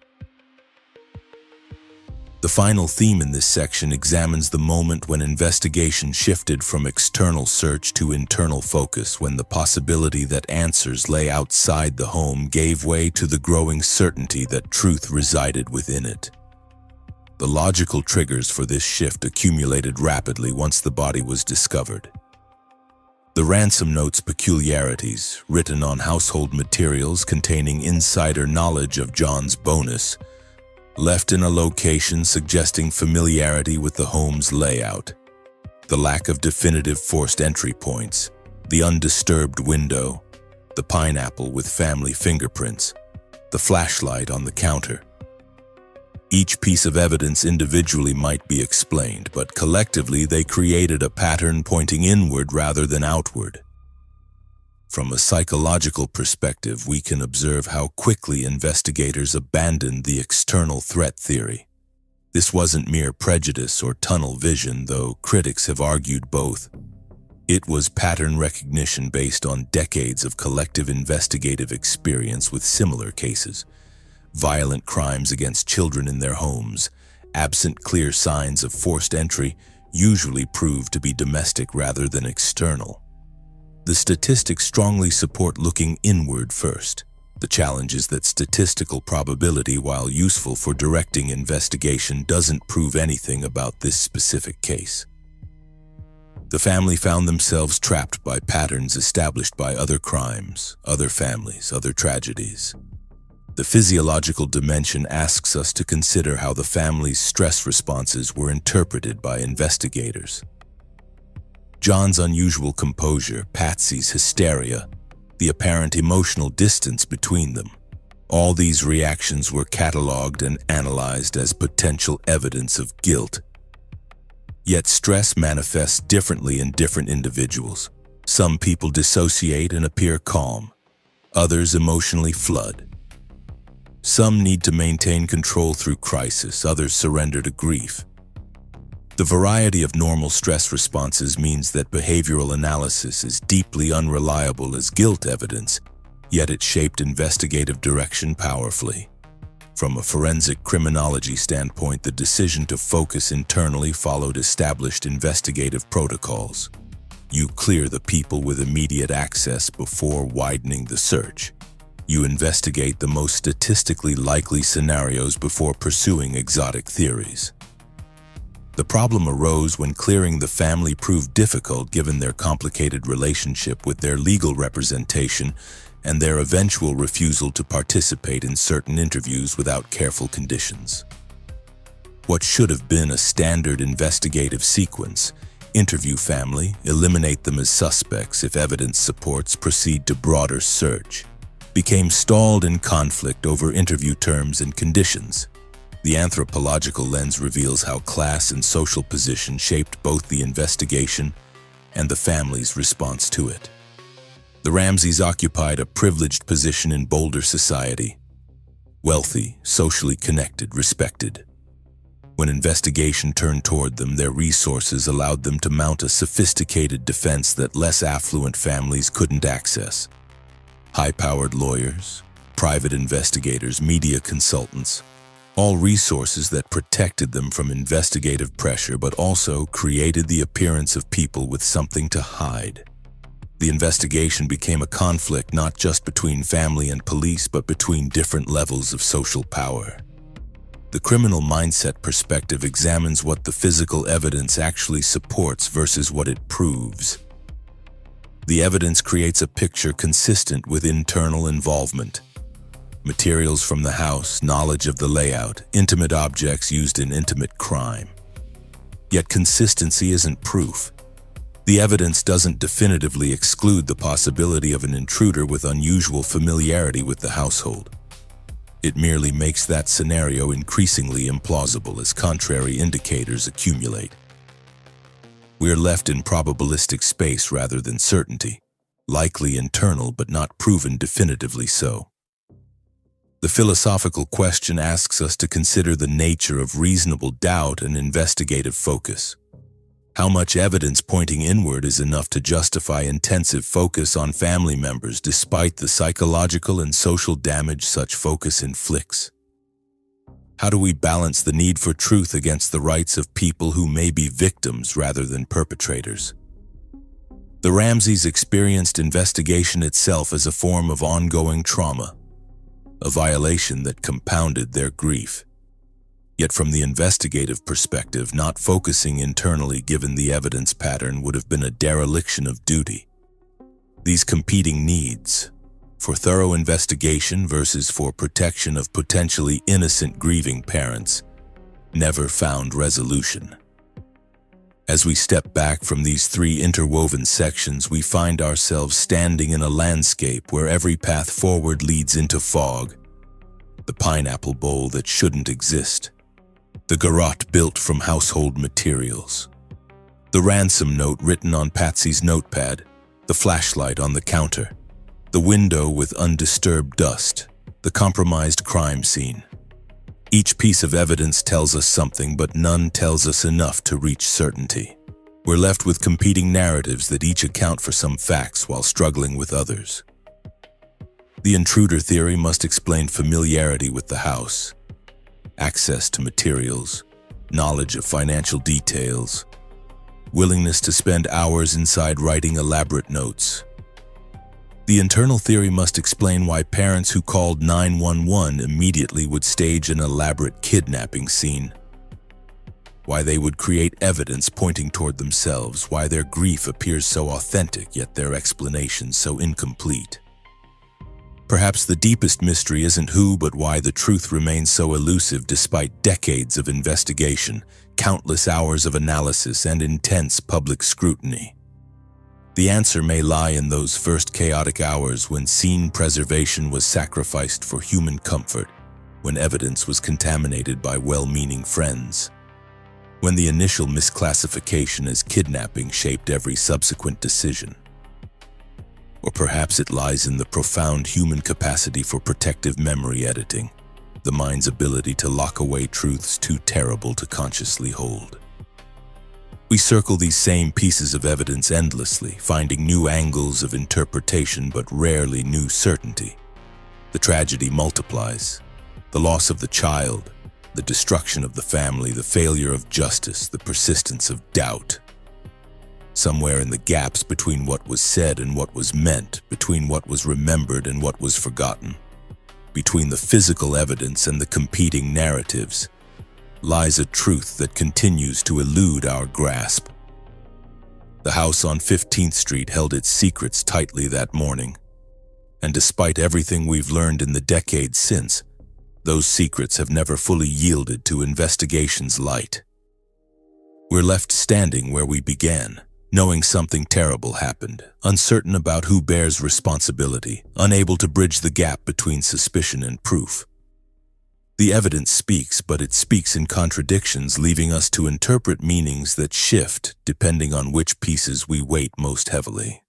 Speaker 7: The final theme in this section examines the moment when investigation shifted from external search to internal focus, when the possibility that answers lay outside the home gave way to the growing certainty that truth resided within it. The logical triggers for this shift accumulated rapidly once the body was discovered. The ransom note's peculiarities, written on household materials containing insider knowledge of John's bonus, left in a location suggesting familiarity with the home's layout. The lack of definitive forced entry points, the undisturbed window, the pineapple with family fingerprints, the flashlight on the counter. Each piece of evidence individually might be explained, but collectively they created a pattern pointing inward rather than outward. From a psychological perspective, we can observe how quickly investigators abandoned the external threat theory. This wasn't mere prejudice or tunnel vision, though critics have argued both. It was pattern recognition based on decades of collective investigative experience with similar cases. Violent crimes against children in their homes, absent clear signs of forced entry, usually prove to be domestic rather than external. The statistics strongly support looking inward first. The challenge is that statistical probability, while useful for directing investigation, doesn't prove anything about this specific case. The family found themselves trapped by patterns established by other crimes, other families, other tragedies. The physiological dimension asks us to consider how the family's stress responses were interpreted by investigators. John's unusual composure, Patsy's hysteria, the apparent emotional distance between them. All these reactions were cataloged and analyzed as potential evidence of guilt. Yet stress manifests differently in different individuals. Some people dissociate and appear calm. Others emotionally flood. Some need to maintain control through crisis, others surrender to grief. The variety of normal stress responses means that behavioral analysis is deeply unreliable as guilt evidence, yet it shaped investigative direction powerfully. From a forensic criminology standpoint, the decision to focus internally followed established investigative protocols. You clear the people with immediate access before widening the search. You investigate the most statistically likely scenarios before pursuing exotic theories. The problem arose when clearing the family proved difficult given their complicated relationship with their legal representation and their eventual refusal to participate in certain interviews without careful conditions. What should have been a standard investigative sequence, interview family, eliminate them as suspects if evidence supports, proceed to broader search, became stalled in conflict over interview terms and conditions. The anthropological lens reveals how class and social position shaped both the investigation and the family's response to it. The Ramseys occupied a privileged position in Boulder society. Wealthy, socially connected, respected. When investigation turned toward them, their resources allowed them to mount a sophisticated defense that less affluent families couldn't access. High-powered lawyers, private investigators, media consultants, all resources that protected them from investigative pressure but also created the appearance of people with something to hide. The investigation became a conflict not just between family and police but between different levels of social power. The criminal mindset perspective examines what the physical evidence actually supports versus what it proves. The evidence creates a picture consistent with internal involvement. Materials from the house, knowledge of the layout, intimate objects used in intimate crime. Yet consistency isn't proof. The evidence doesn't definitively exclude the possibility of an intruder with unusual familiarity with the household. It merely makes that scenario increasingly implausible as contrary indicators accumulate. We're left in probabilistic space rather than certainty, likely internal but not proven definitively so. The philosophical question asks us to consider the nature of reasonable doubt and investigative focus. How much evidence pointing inward is enough to justify intensive focus on family members despite the psychological and social damage such focus inflicts? How do we balance the need for truth against the rights of people who may be victims rather than perpetrators? The Ramseys experienced investigation itself as a form of ongoing trauma, a violation that compounded their grief. Yet from the investigative perspective, not focusing internally given the evidence pattern would have been a dereliction of duty. These competing needs, for thorough investigation versus for protection of potentially innocent grieving parents, never found resolution. As we step back from these three interwoven sections, we find ourselves standing in a landscape where every path forward leads into fog. The pineapple bowl that shouldn't exist. The garrote built from household materials. The ransom note written on Patsy's notepad. The flashlight on the counter. The window with undisturbed dust. The compromised crime scene. Each piece of evidence tells us something, but none tells us enough to reach certainty. We're left with competing narratives that each account for some facts while struggling with others. The intruder theory must explain familiarity with the house, access to materials, knowledge of financial details, willingness to spend hours inside writing elaborate notes. The internal theory must explain why parents who called 911 immediately would stage an elaborate kidnapping scene, why they would create evidence pointing toward themselves, why their grief appears so authentic yet their explanations so incomplete. Perhaps the deepest mystery isn't who but why the truth remains so elusive despite decades of investigation, countless hours of analysis, and intense public scrutiny. The answer may lie in those first chaotic hours when scene preservation was sacrificed for human comfort, when evidence was contaminated by well-meaning friends, when the initial misclassification as kidnapping shaped every subsequent decision. Or perhaps it lies in the profound human capacity for protective memory editing, the mind's ability to lock away truths too terrible to consciously hold. We circle these same pieces of evidence endlessly, finding new angles of interpretation but rarely new certainty. The tragedy multiplies. The loss of the child, the destruction of the family, the failure of justice, the persistence of doubt. Somewhere in the gaps between what was said and what was meant, between what was remembered and what was forgotten, between the physical evidence and the competing narratives, lies a truth that continues to elude our grasp. The house on 15th Street held its secrets tightly that morning, And despite everything we've learned in the decades since, those secrets have never fully yielded to investigation's light. We're left standing where we began, knowing something terrible happened, uncertain about who bears responsibility, unable to bridge the gap between suspicion and proof. The evidence speaks, but it speaks in contradictions, leaving us to interpret meanings that shift depending on which pieces we weight most heavily.